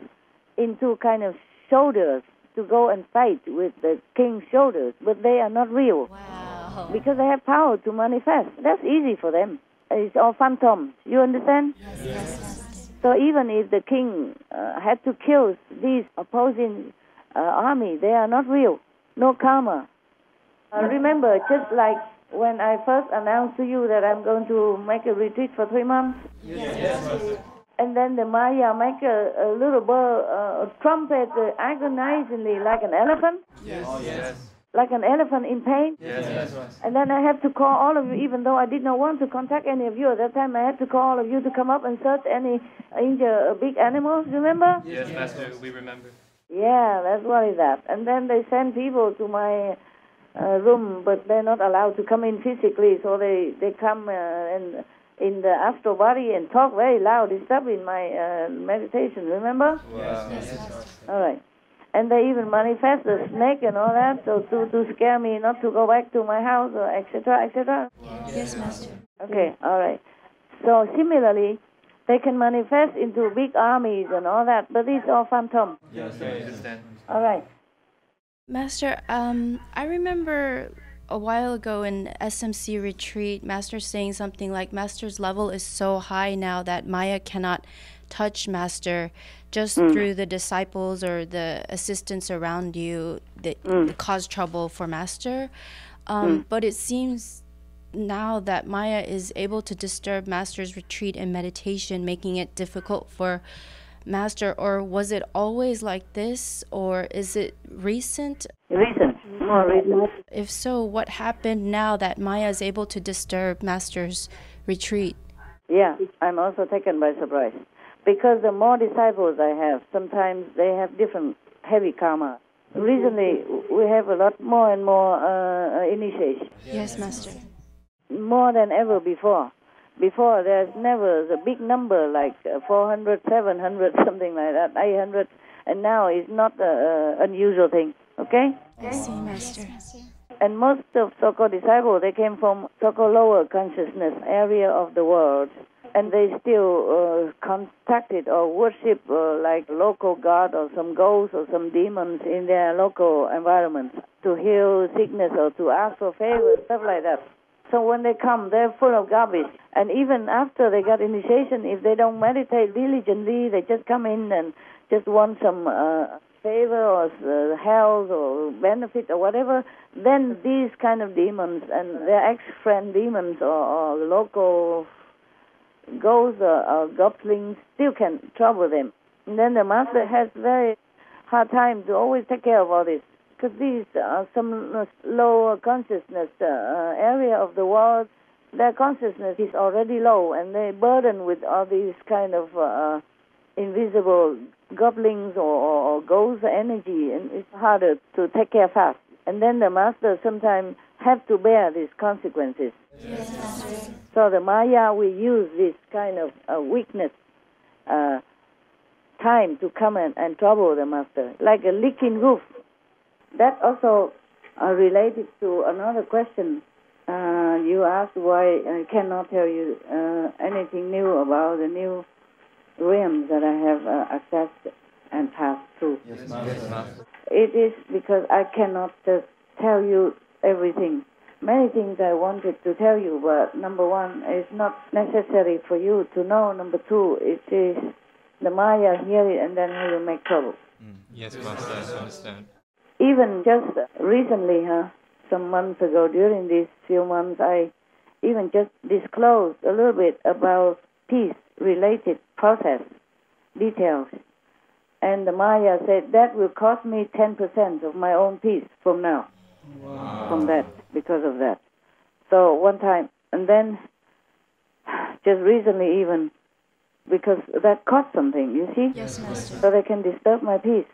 into kind of soldiers to go and fight with the king's soldiers, but they are not real.
Wow.
Because they have power to manifest. That's easy for them. It's all phantoms. You understand?
Yes.
So even if the king had to kill these opposing army, they are not real. No karma. Remember, just like when I first announced to you that I'm going to make a retreat for 3 months? Yes. And then the Maya make a little bird trumpet agonizingly like an elephant?
Yes.
Like an elephant in pain?
Yes.
And then I have to call all of you, even though I did not want to contact any of you at that time. I had to call all of you to come up and search any injured big animals, remember?
Yes, Master, we remember.
Yeah, that's what is that. And then they send people to my room, but they're not allowed to come in physically, so they come in the astral body and talk very loud, disturbing my meditation, remember?
Yes.
All right. And they even manifest the snake and all that, so to scare me not to go back to my house, or etc.
Yes, Master.
Okay, all right. So similarly, they can manifest into big armies and all that, but it's all phantom.
Yes, I understand.
All right.
Master, I remember a while ago in SMC retreat, Master saying something like, Master's level is so high now that Maya cannot touch Master just through the disciples or the assistants around you that cause trouble for Master. But it seems now that Maya is able to disturb Master's retreat and meditation, making it difficult for Master. Or was it always like this, or is it recent?
Recent, more recent.
If so, what happened now that Maya is able to disturb Master's retreat?
Yeah, I'm also taken by surprise. Because the more disciples I have, sometimes they have different heavy karma. Recently, we have a lot more and more initiation.
Yes, Master.
More than ever before. Before, there's never the big number like 400, 700, something like that, 800. And now it's not an unusual thing, okay?
I see, Master.
And most of so-called disciples, they came from so-called lower consciousness area of the world. And they still contacted or worship like local god or some ghosts or some demons in their local environment to heal sickness or to ask for favors, stuff like that. So when they come, they're full of garbage. And even after they got initiation, if they don't meditate diligently, they just come in and just want some favor or health or benefit or whatever, then these kind of demons and their ex-friend demons or local ghosts or goblins still can trouble them. And then the Master has very hard time to always take care of all this. Because these are some lower consciousness area of the world, their consciousness is already low, and they're burdened with all these kind of invisible goblins or ghost energy, and it's harder to take care fast. And then the Master sometimes have to bear these consequences.
Yes.
So the Maya will use this kind of weakness time to come and trouble the Master, like a leaking roof. That also related to another question you asked, why I cannot tell you anything new about the new realms that I have accessed and passed through.
Yes, Master.
It is because I cannot just tell you everything. Many things I wanted to tell you, but number one, it's not necessary for you to know. Number two, it is the Maya hear it and then he will make trouble.
Yes, Master, I understand.
Even just recently, some months ago, during these few months, I even just disclosed a little bit about peace-related process details. And the Maya said, that will cost me 10% of my own peace from now. Wow. From that, because of that. So one time, and then just recently even, because that cost something, you see?
Yes, Master.
So they can disturb my peace.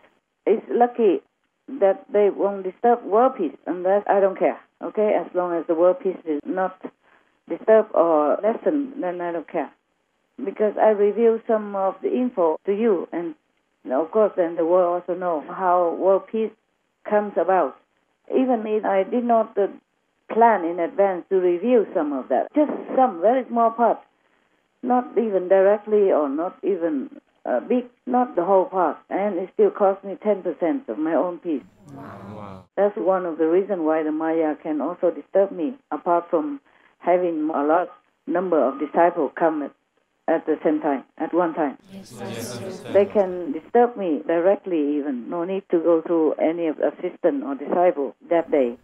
It's lucky that they won't disturb world peace, and that I don't care, okay? As long as the world peace is not disturbed or lessened, then I don't care. Because I reveal some of the info to you, and of course then the world also know how world peace comes about. Even if I did not plan in advance to reveal some of that, just some very small part, not even directly or not even big, not the whole part, and it still cost me 10% of my own peace.
Wow.
That's one of the reasons why the Maya can also disturb me, apart from having a large number of disciples come at the same time, at one time.
Yes,
they can disturb me directly even, no need to go through any of assistant or disciple that day.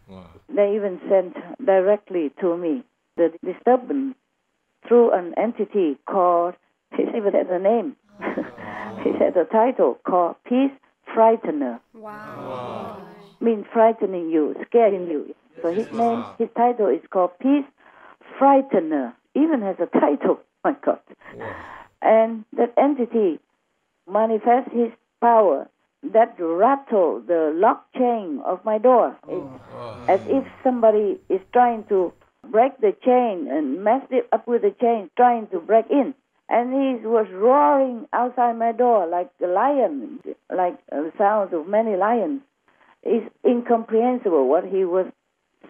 Wow.
They even sent directly to me the disturbance through an entity called, he even has a name, he has a title called Peace Frightener.
Wow.
Means frightening you, scaring you. So his name, his title is called Peace Frightener. Even has a title, my God.
Wow.
And that entity manifests his power that rattle the lock chain of my door. As if somebody is trying to break the chain and mess it up with the chain, trying to break in. And he was roaring outside my door like a lion, like the sounds of many lions. It's incomprehensible what he was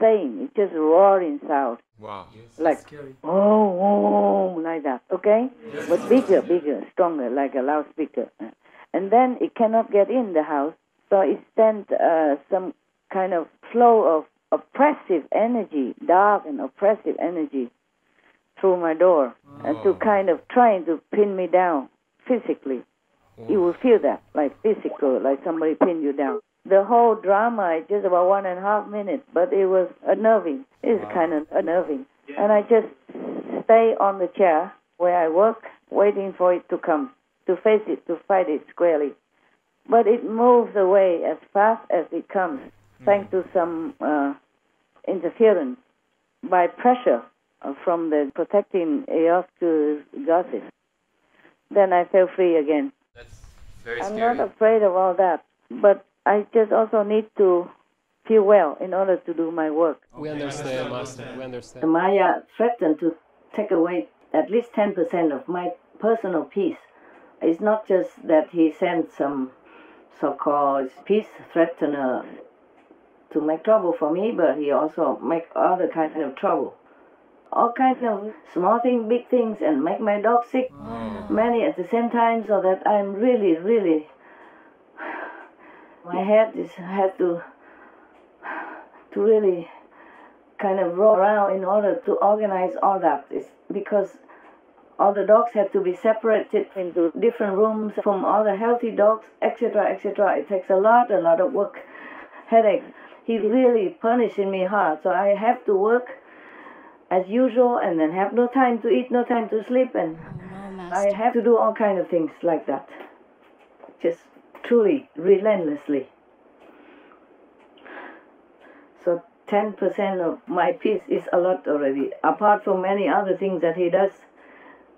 saying. It's just roaring sound.
Wow.
Like, oh, like that, okay? Yes. But bigger, stronger, like a loudspeaker. And then it cannot get in the house, so it sent some kind of flow of oppressive energy, dark and oppressive energy, through my door and to kind of trying to pin me down physically. You will feel that, like physical, like somebody pinned you down. The whole drama is just about 1.5 minutes, but it was unnerving. It's kind of unnerving. And I just stay on the chair where I work, waiting for it to come, to face it, to fight it squarely. But it moves away as fast as it comes, thanks to some interference by pressure from the protecting Eosku gases. Then I feel free again.
That's very
I'm
scary.
not afraid of all that, but I just also need to feel well in order to do my work.
We understand, Master. We
The
understand.
Maya threatened to take away at least 10% of my personal peace. It's not just that he sent some so-called peace threatener to make trouble for me, but he also make other kind of trouble. All kinds of small things, big things, and make my dog sick. Many at the same time, so that I'm really, really... My head has to really kind of roll around in order to organize all that. It's because all the dogs had to be separated into different rooms from all the healthy dogs, etc., etc. It takes a lot of work, headache. He's really punishing me hard, so I have to work as usual and then have no time to eat, no time to sleep, and I have to do all kinds of things like that. Just truly, relentlessly. So 10% of my peace is a lot already, apart from many other things that he does.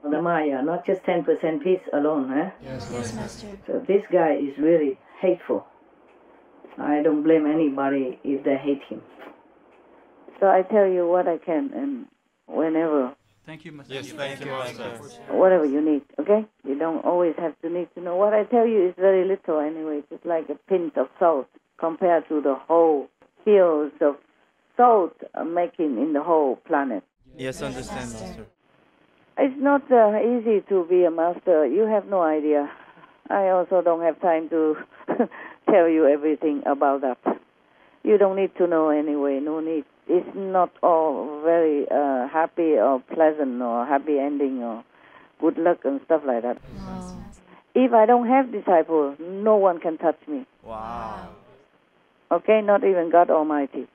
The Maya, not just 10% peace alone, eh?
Yes,
Master.
So this guy is really hateful. I don't blame anybody if they hate him.
So I tell you what I can, and whenever,
Thank you, Master.
Yes, thank you, Master.
whatever you need, okay? You don't always have to need to know. What I tell you is very little anyway. It's like a pinch of salt compared to the whole fields of salt making in the whole planet.
Yes, understand, Master.
It's not easy to be a master. You have no idea. I also don't have time to tell you everything about that. You don't need to know anyway. No need. It's not all very happy or pleasant or happy ending or good luck and stuff like that.
Wow.
If I don't have disciples, no one can touch me.
Wow.
Okay, not even God Almighty.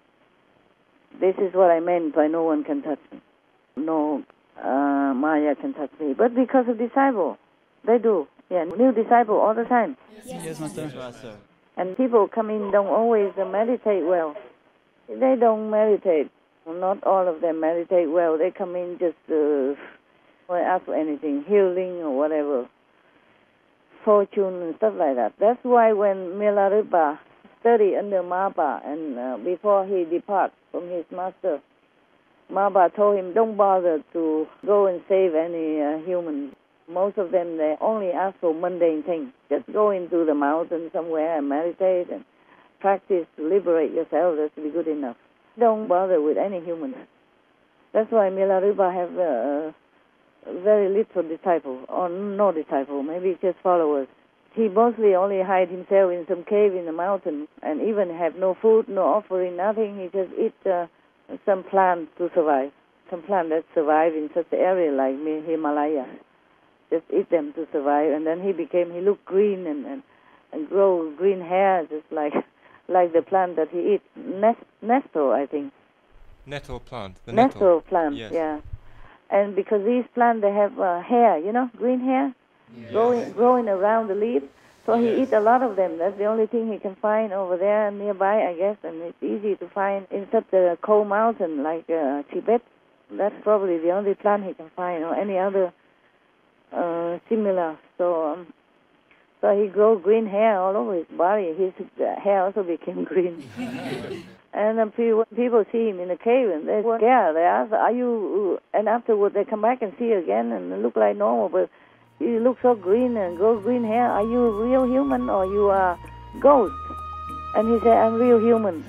This is what I meant by no one can touch me. No Maya can touch me. But because of disciple, they do. Yeah, new disciple all the time.
Yes, Master.
Yes, Master.
And people come in don't always meditate well. They don't meditate. Not all of them meditate well. They come in just ask for anything, healing or whatever, fortune and stuff like that. That's why when Milarepa studied under Mapa and before he departed from his master, Mapa told him, don't bother to go and save any human. Most of them, they only ask for mundane things. Just go into the mountain somewhere and meditate and practice to liberate yourself. That will be good enough. Don't bother with any humans. That's why Milarepa have very little disciple, or no disciple, maybe just followers. He mostly only hide himself in some cave in the mountain and even have no food, no offering, nothing. He just eat some plant to survive. Some plant that survive in such an area like Himalaya. Just eat them to survive. And then he looked green and grow green hair just like the plant that he eats. Nettle, I think.
Nettle plant. The
Nettle plant,
yes.
yeah. And because these plants, they have hair, green hair, growing around the leaf. So he eats a lot of them. That's the only thing he can find over there nearby, I guess. And it's easy to find in such a cold mountain like Tibet. That's probably the only plant he can find, or any other similar. So he grows green hair all over his body. His hair also became green. And then people see him in the cave and they scared. They ask, "Are you?" And afterwards they come back and see again and look like normal, but you look so green and grow green hair. Are you a real human or you are ghost? And he said, "I'm real human."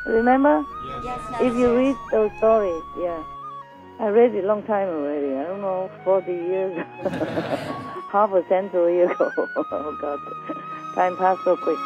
Remember?
Yes,
If you read those stories, yeah. I read it a long time already. I don't know, 40 years, half a century ago. Oh God, time passed so quick.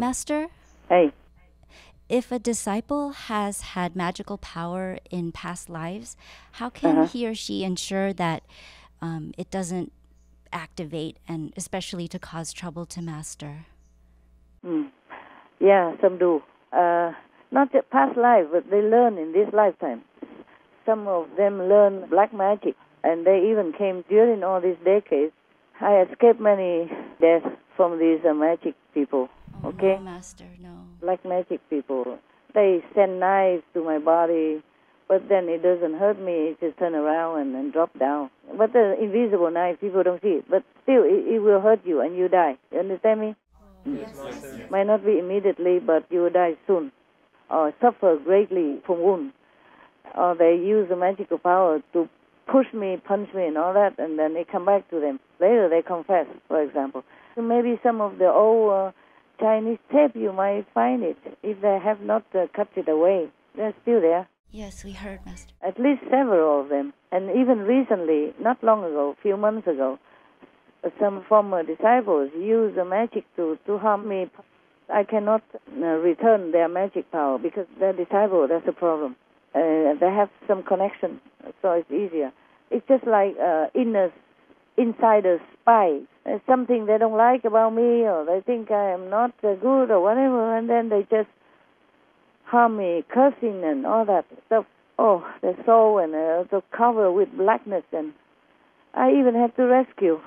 Master?
Hey.
If a disciple has had magical power in past lives, how can he or she ensure that it doesn't activate, and especially to cause trouble to Master?
Yeah, some do. Not just past life, but they learn in this lifetime. Some of them learn black magic, and they even came during all these decades. I escaped many deaths from these magic people. Okay?
No, Master, no.
Black magic people. They send knives to my body, but then it doesn't hurt me. It just turn around and drop down. But the invisible knife, people don't see it. But still, it will hurt you and you die. You understand me? Might not be immediately, but you will die soon, or suffer greatly from wounds. Or they use the magical power to push me, punch me, and all that, and then it come back to them. Later they confess, for example. So maybe some of the old Chinese tape, you might find it. If they have not cut it away, they're still there.
Yes, we heard, Master.
At least several of them. And even recently, not long ago, a few months ago, some former disciples use the magic to harm me. I cannot return their magic power because they're disciple, that's the problem. They have some connection, so it's easier. It's just like insider spy. There's something they don't like about me, or they think I am not good or whatever, and then they just harm me, cursing and all that stuff. Oh, their soul and also covered with blackness, and I even had to rescue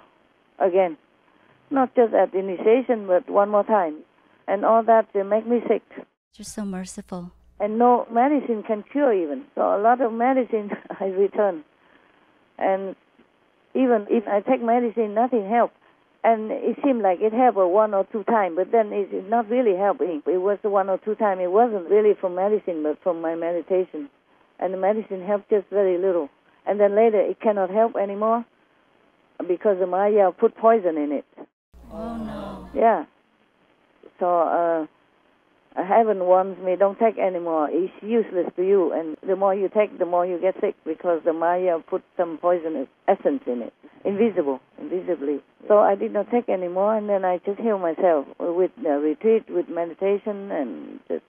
again. Not just at initiation, but one more time. And all that make me sick.
You're so merciful.
And no medicine can cure even. So a lot of medicine I return. And even if I take medicine, nothing helps. And it seemed like it helped one or two times, but then it's not really helping. It was one or two times. It wasn't really from medicine, but from my meditation. And the medicine helped just very little. And then later it cannot help anymore because the Maya put poison in it.
Oh, no.
Yeah. So heaven warns me, don't take anymore. It's useless to you. And the more you take, the more you get sick because the Maya put some poisonous essence in it. Invisibly. So I did not take anymore, and then I just heal myself with retreat, with meditation, and just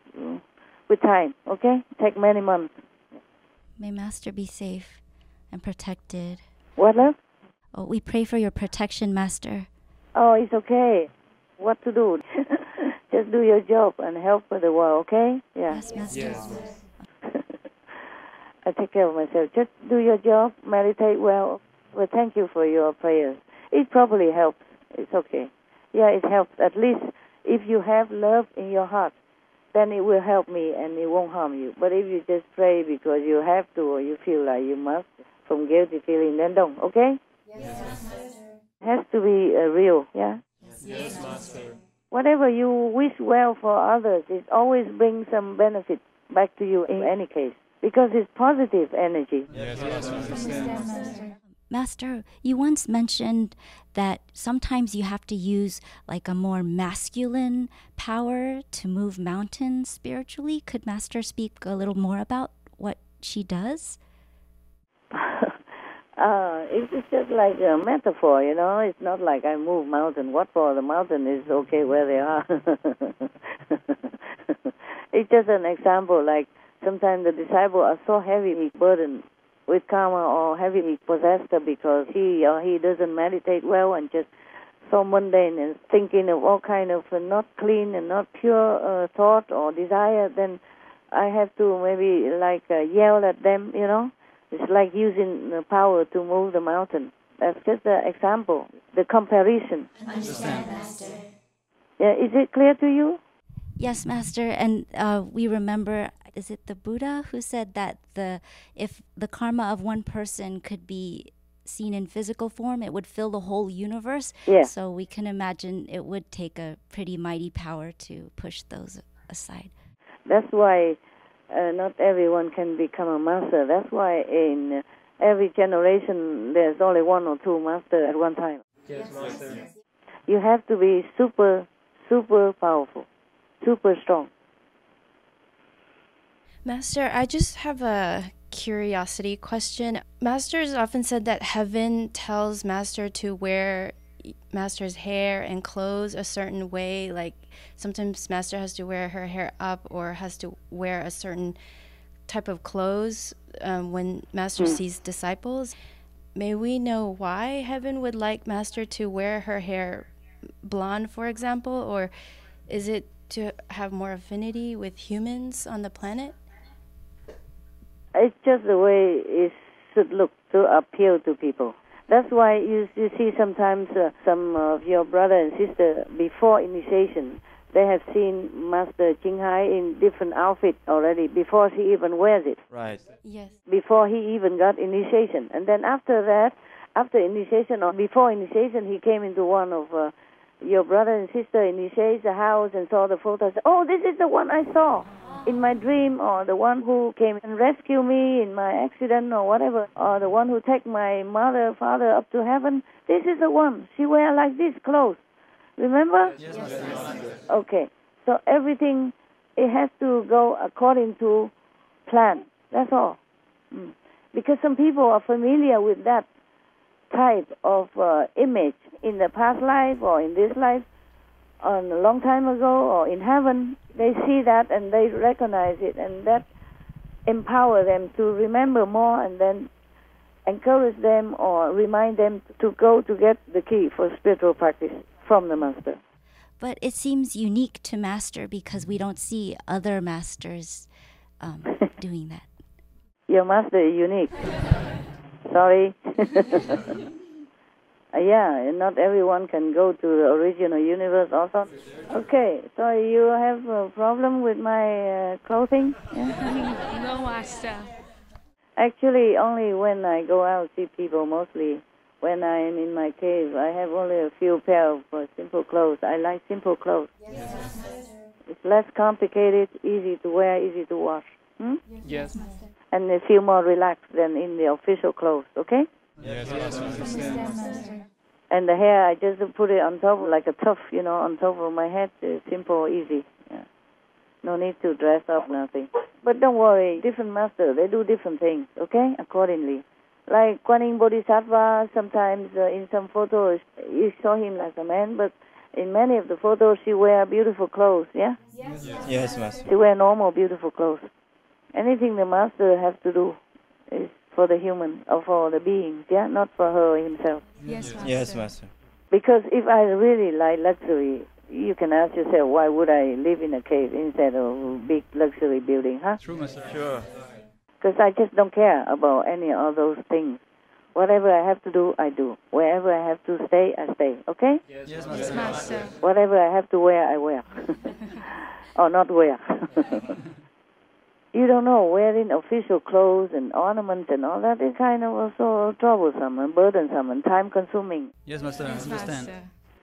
with time, okay? Take many months.
May Master be safe and protected.
What, love?
Oh, we pray for your protection, Master.
Oh, it's okay. What to do? Just do your job and help the world, okay? Yeah.
Yes, Master. Yes.
I take care of myself. Just do your job, meditate well. Well, thank you for your prayers. It probably helps. It's okay. Yeah, it helps. At least if you have love in your heart, then it will help me and it won't harm you. But if you just pray because you have to or you feel like you must, from guilty feeling, then don't, okay?
Yes, Master.
It has to be real, yeah?
Yes, Master.
Whatever you wish well for others, it always brings some benefit back to you in any case, because it's positive energy.
Yes, Master.
Master, you once mentioned that sometimes you have to use like a more masculine power to move mountains spiritually. Could Master speak a little more about what she does?
It's just like a metaphor, you know. It's not like I move mountain. What for? The mountain is okay where they are. It's just an example. Like sometimes the disciples are so heavy burdened with karma or heavily possessed because he or he doesn't meditate well and just so mundane and thinking of all kind of not clean and not pure thought or desire, then I have to maybe like yell at them, you know. It's like using the power to move the mountain. That's just an example, the comparison.
Understand, Master.
Yeah, is it clear to you?
Yes, Master. And we remember, is it the Buddha who said that if the karma of one person could be seen in physical form, it would fill the whole universe?
Yeah.
So we can imagine it would take a pretty mighty power to push those aside.
That's why not everyone can become a master. That's why in every generation there's only one or two masters at one time.
Yes, Master.
You have to be super, super powerful, super strong.
Master, I just have a curiosity question. Master's often said that heaven tells Master to wear Master's hair and clothes a certain way, like sometimes Master has to wear her hair up or has to wear a certain type of clothes when Master sees disciples. May we know why Heaven would like Master to wear her hair blonde, for example, or is it to have more affinity with humans on the planet?
It's just the way it should look to appeal to people. That's why you see sometimes some of your brother and sister before initiation, they have seen Master Ching Hai in different outfits already before she even wears it.
Right.
Yes.
Before he even got initiation. And then after that, after initiation or before initiation, he came into one of your brother and sister initiates the house and saw the photos. Oh, this is the one I saw in my dream, or the one who came and rescued me in my accident or whatever, or the one who took my father up to heaven. This is the one. She wear like this clothes. Remember?
Yes.
Okay. So everything, it has to go according to plan. That's all. Because some people are familiar with that type of image in the past life or in this life, a long time ago or in heaven. They see that and they recognize it, and that empower them to remember more, and then encourage them or remind them to go to get the key for spiritual practice from the Master.
But it seems unique to Master because we don't see other masters doing that.
Your Master is unique. Sorry. Yeah, not everyone can go to the original universe also. Okay, so you have a problem with my clothing? Yeah?
No, Master.
Actually, only when I go out see people, mostly when I am in my cave. I have only a few pair of simple clothes. I like simple clothes.
Yes.
It's less complicated, easy to wear, easy to wash.
Yes.
And they feel more relaxed than in the official clothes, okay?
Yes.
And the hair, I just put it on top, like a tuft, on top of my head. Simple, easy. Yeah. No need to dress up, nothing. But don't worry, different masters, they do different things, okay? Accordingly. Like Kuan Yin Bodhisattva, sometimes in some photos, you saw him like a man, but in many of the photos, she wear beautiful clothes, yeah?
Yes, Master.
She wear normal, beautiful clothes. Anything the master has to do is for the human or for the beings, yeah, not for her himself.
Yes, Master.
Yes, Master.
Because if I really like luxury, you can ask yourself, why would I live in a cave instead of a big luxury building, huh?
True, Master.
Sure.
Because I just don't care about any of those things. Whatever I have to do, I do. Wherever I have to stay, I stay, okay?
Yes,
Yes, Master.
Whatever I have to wear, I wear. Or not wear. You don't know, wearing official clothes and ornaments and all that is kind of also troublesome and burdensome and time-consuming.
Yes, Master. I understand.
Master.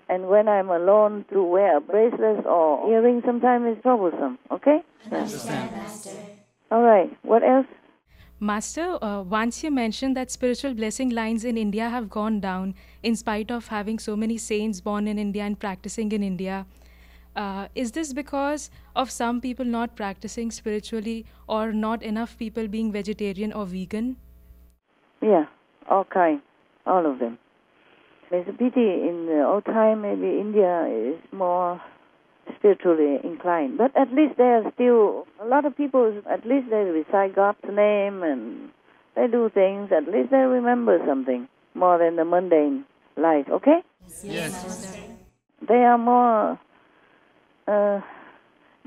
And when I'm alone to wear bracelets or earrings, sometimes it's troublesome, okay?
Understand.
All right, what else?
Master, once you mentioned that spiritual blessing lines in India have gone down in spite of having so many saints born in India and practicing in India. Is this because of some people not practicing spiritually or not enough people being vegetarian or vegan?
Yeah, all kinds, all of them. It's a pity in the old time maybe India is more spiritually inclined. But at least there are still, a lot of people, at least they recite God's name and they do things, at least they remember something more than the mundane life, okay?
Yes.
They are more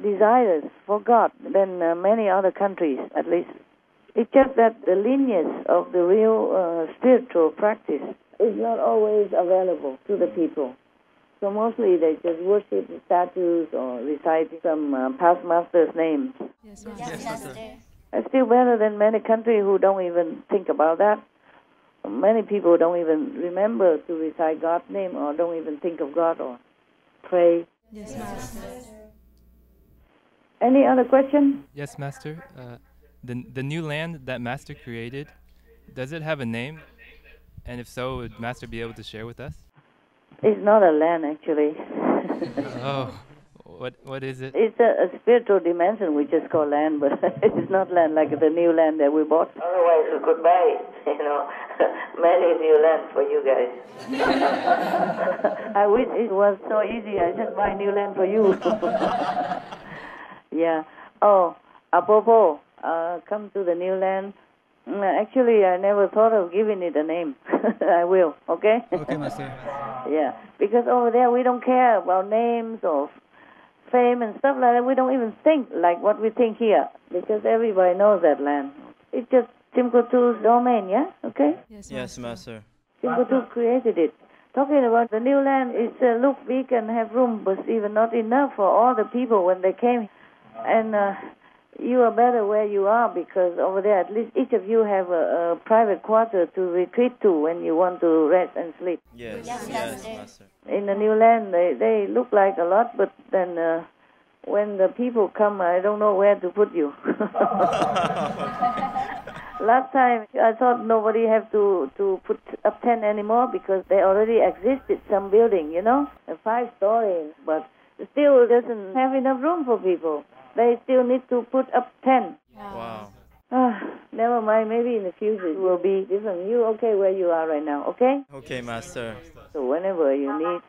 desirous for God than many other countries, at least. It's just that the lineage of the real spiritual practice is not always available to the people. So mostly they just worship the statues or recite some past master's names.
Yes,
Yes, Master.
It's still better than many countries who don't even think about that. Many people don't even remember to recite God's name or don't even think of God or pray.
Yes, Master.
Any other question?
Yes, Master. The new land that Master created, does it have a name? And if so, would Master be able to share with us?
It's not a land, actually.
Oh, What is it?
It's a spiritual dimension we just call land, but it's not land like the new land that we bought. Otherwise, we could buy, many new land for you guys. I wish it was so easy. I just buy new land for you. Yeah. Oh, apropos, come to the new land. Actually, I never thought of giving it a name. I will, okay?
Okay, Master.
Yeah, because over there we don't care about names or fame and stuff like that. We don't even think like what we think here, because everybody knows that land. It's just Timkotu's domain, yeah? Okay?
Yes, Master.
Timkotu created it. Talking about the new land, it's look, we can have room, but even not enough for all the people when they came. And you are better where you are, because over there at least each of you have a private quarter to retreat to when you want to rest and sleep.
Yes, Master.
In the new land, they look like a lot, but then when the people come, I don't know where to put you. Last time, I thought nobody have to put up tent anymore because they already existed, some building, a 5-story, but still doesn't have enough room for people. They still need to put up 10.
Wow.
Never mind, maybe in the future it will be different. You okay where you are right now, okay?
Okay, Master.
So whenever you need,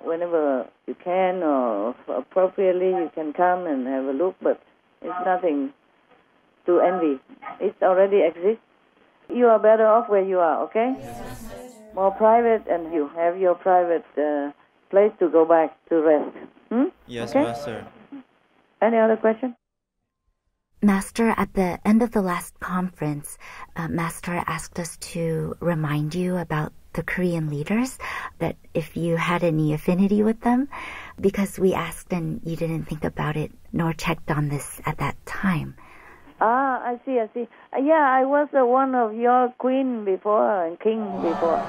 whenever you can or appropriately, you can come and have a look, but it's nothing to envy. It already exists. You are better off where you are, okay? More private, and you have your private place to go back to rest.
Yes,
okay?
Master.
Any other question?
Master, at the end of the last conference, Master asked us to remind you about the Korean leaders, that if you had any affinity with them, because we asked and you didn't think about it nor checked on this at that time.
I see. Yeah, I was one of your queen before and king before.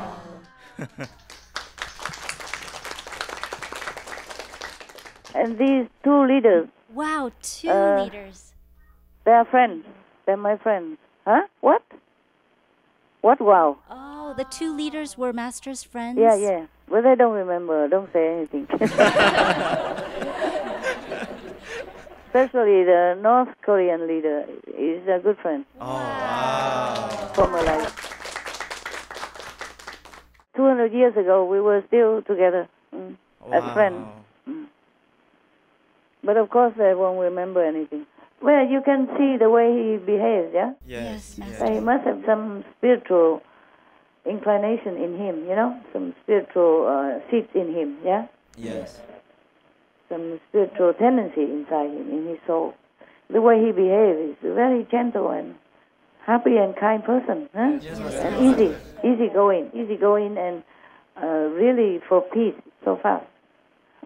And these two leaders.
Wow, two leaders.
They are friends. They're my friends. Huh? What? What? Wow.
Oh, the two leaders were Master's friends?
Yeah. Well, they don't remember. Don't say anything. Especially the North Korean leader is a good friend.
Oh, wow.
From my life. 200 years ago, we were still together as friends. But of course, they won't remember anything. Well, you can see the way he behaves, yeah?
Yes.
He must have some spiritual inclination in him, some spiritual seeds in him, yeah?
Yes.
Some spiritual tendency inside him, in his soul. The way he behaves is a very gentle and happy and kind person, huh?
Yes,
and easygoing and really for peace so fast.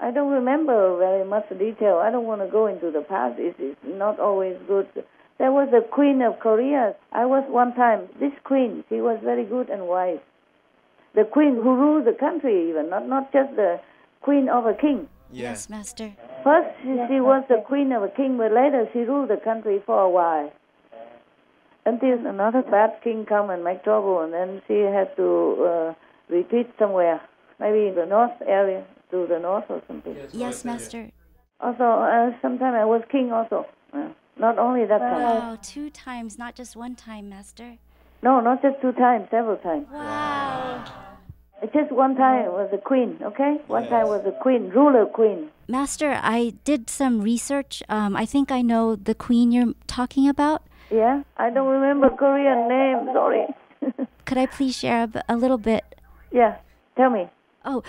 I don't remember very much detail. I don't want to go into the past. It's not always good. There was a queen of Korea. I was one time. This queen, she was very good and wise. The queen who ruled the country even, not just the queen of a king.
Yes, Master.
First, she was the queen of a king, but later she ruled the country for a while. Until another bad king come and make trouble, and then she had to retreat somewhere, maybe in the north area, to the north or something.
Yes, Master.
Also, sometime I was king also. Not only that time.
Wow, 2 times, not just 1 time, Master.
No, not just 2 times, several times.
Wow.
Just one time was a queen, okay? One time was a queen, ruler queen.
Master, I did some research. I think I know the queen you're talking about.
Yeah? I don't remember Korean name, sorry.
Could I please share a little bit?
Yeah, tell me.
Oh,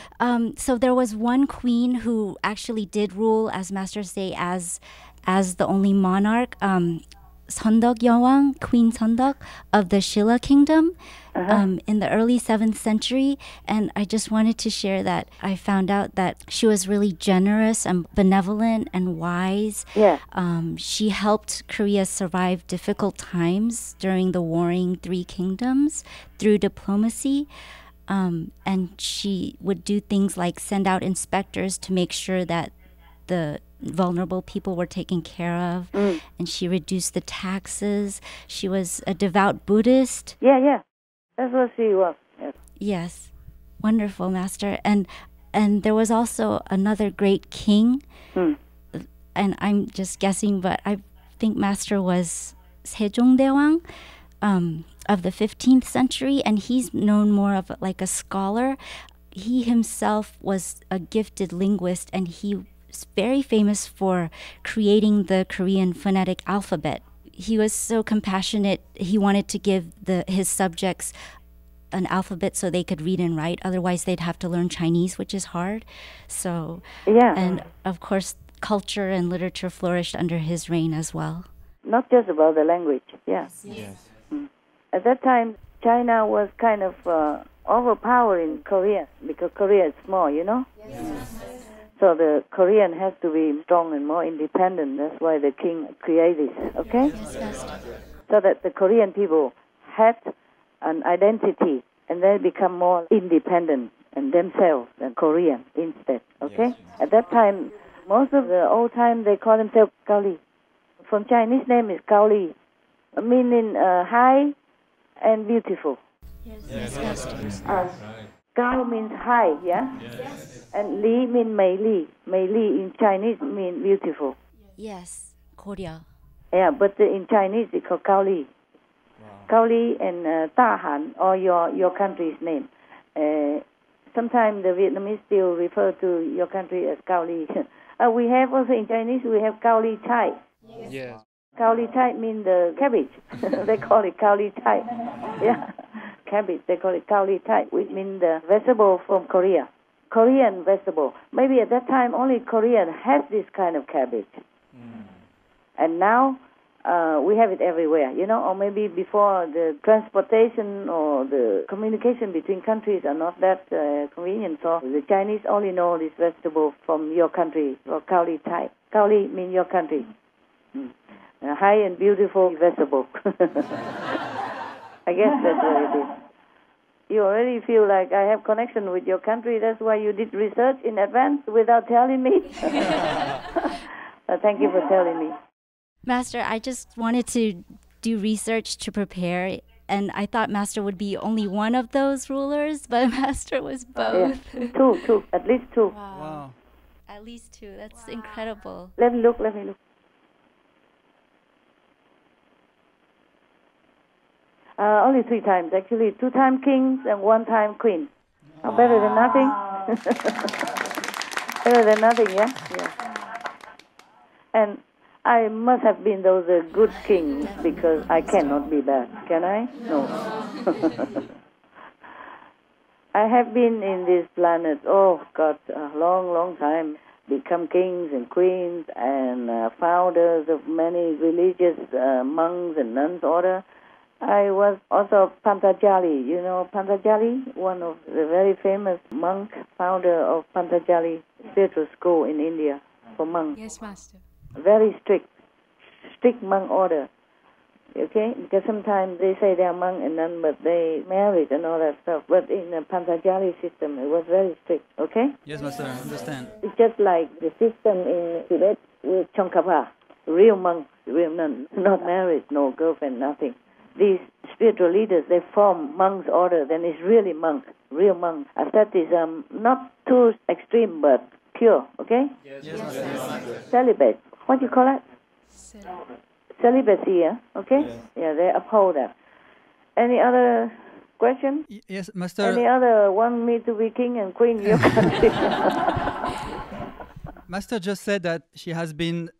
so there was one queen who actually did rule, as Master say, as the only monarch, Seondeok Yewang, Queen Seondeok of the Shilla Kingdom, in the early 7th century. And I just wanted to share that I found out that she was really generous and benevolent and wise.
Yeah.
She helped Korea survive difficult times during the warring 3 kingdoms through diplomacy. And she would do things like send out inspectors to make sure that the vulnerable people were taken care of. And she reduced the taxes. She was a devout Buddhist.
Yeah. That's what she was.
Yes. Wonderful, Master. And there was also another great king, and I'm just guessing, but I think Master was Sejongdaewang of the 15th century, and he's known more of like a scholar. He himself was a gifted linguist, and he was very famous for creating the Korean phonetic alphabet. He was so compassionate. He wanted to give his subjects an alphabet so they could read and write. Otherwise, they'd have to learn Chinese, which is hard. So,
yeah.
And of course, culture and literature flourished under his reign as well.
Not just about the language, yeah.
Yes.
At that time, China was kind of overpowering Korea because Korea is small, you know?
Yes.
So the Korean has to be strong and more independent. That's why the king created this, okay?
Yes.
So that the Korean people had an identity and they become more independent and themselves and Korean instead, okay?
Yes.
At that time, most of the old time they call themselves Kaoli. From Chinese name is Kaoli, meaning high and beautiful.
Yes.
Gao means high, yeah?
Yes.
And Li means Mei Li. Mei Li in Chinese means beautiful.
Yes, Korea.
Yeah, but in Chinese it's called Cao Li. Cao Li and Ta Han, or your country's name. Sometimes the Vietnamese still refer to your country as Cao Li. We have also in Chinese, we have Cao Li Chai.
Yes.
Cao Li Chai means the cabbage. They call it Cao Li Chai. Yeah, cabbage. They call it Cao Li Chai, which means the vegetable from Korea. Korean vegetable. Maybe at that time only Korean has this kind of cabbage. And now we have it everywhere, you know, or maybe before the transportation or the communication between countries are not that convenient. So the Chinese only know this vegetable from your country, or Cao Li Chai. Cao Li means your country. A high and beautiful vegetable. I guess that's what it is. You already feel like I have connection with your country. That's why you did research in advance without telling me. Thank you for telling me.
Master, I just wanted to do research to prepare, and I thought Master would be only one of those rulers, but Master was both.
Yeah. Two, at least two.
Wow. At least two. That's incredible.
Let me look. Only 3 times, actually. 2 times kings and 1 time queen. Better than nothing. Better than nothing, yeah? And I must have been those good kings because I cannot be bad. Can I? No. I have been in this planet, a long time. Become kings and queens and founders of many religious monks and nuns order. I was also Pantajali. You know Pantajali, one of the very famous monk, founder of Pantajali spiritual school in India for monks.
Yes, Master.
Very strict monk order. Okay, because sometimes they say they are monk and nun, but they married and all that stuff. But in the Pantajali system, it was very strict. Okay.
Yes, Master, I understand.
It's just like the system in Tibet with Tsongkhapa, real monk, real nun, not married, no girlfriend, nothing. These spiritual leaders, they form monks' order, then it's really monk, real monk. Asceticism, not too extreme, but pure, okay?
Yes.
Celibate, what do you call it? Celibacy, yeah? Okay? Yes. Yeah, they uphold that. Any other question?
Yes, Master.
Any other want me to be king and queen in your country?
Master just said that she has been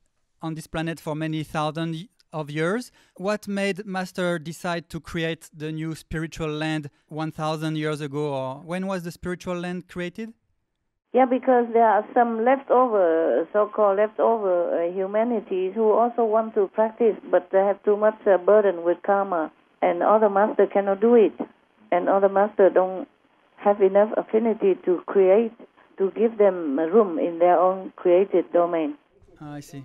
on this planet for many thousands of years. What made Master decide to create the new spiritual land 1,000 years ago? Or when was the spiritual land created?
Yeah, because there are some so-called leftover humanities who also want to practice, but they have too much burden with karma, and other master cannot do it, and other master don't have enough affinity to create, to give them room in their own created domain.
I see.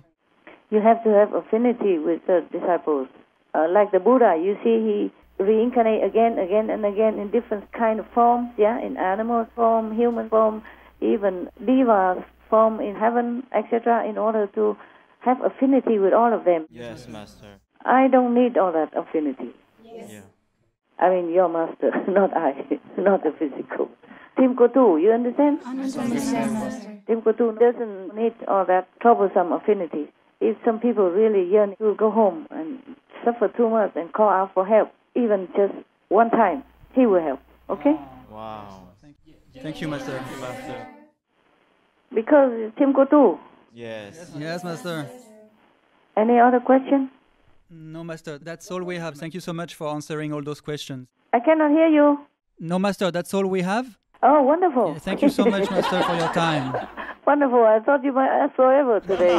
You have to have affinity with the disciples. Like the Buddha, you see he reincarnate again and again in different kind of forms, yeah, in animal form, human form, even diva form in heaven, etc., in order to have affinity with all of them.
Yes, Master.
I don't need all that affinity.
Yes. Yeah.
I mean, your master, not I, not the physical. Tim Kotu, you understand?
Understand, Master.
Tim Kotu doesn't need all that troublesome affinity. If some people really yearn to go home and suffer too much and call out for help, even just one time, he will help. Okay?
Wow.
Thank you, Master.
Thank you, Master.
Because it's Tim Kotu.
Yes.
Yes, Master.
Any other question?
No, Master. That's all we have. Thank you so much for answering all those questions.
I cannot hear you.
No, Master. That's all we have.
Oh, wonderful.
Yeah, thank you so much, Master, for your time.
Wonderful. I thought you might ask forever today.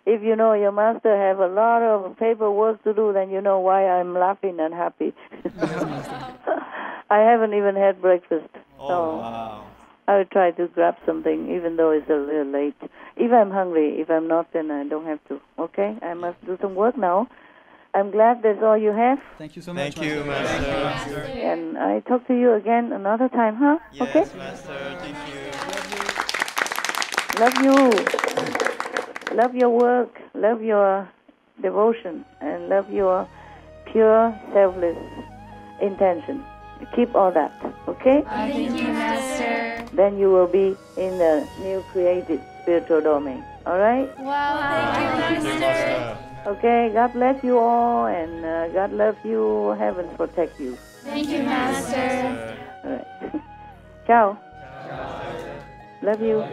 If you know your master have a lot of paperwork to do, then you know why I'm laughing and happy. I haven't even had breakfast. So
Wow.
I will try to grab something, even though it's a little late. If I'm hungry, if I'm not, then I don't have to. Okay? I must do some work now. I'm glad that's all you have.
Thank you so much,
Thank you, Master.
And I talk to you again another time, huh?
Yes,
Okay?
Master. Thank you.
Love you. Love your work. Love your devotion. And love your pure, selfless intention. Keep all that. Okay?
Thank you, Master.
Then you will be in the new created spiritual domain. All right?
Wow, thank you, Master.
Okay, God bless you all, and God loves you. Heaven protect you.
Thank you, Master.
All right. Ciao. Love you.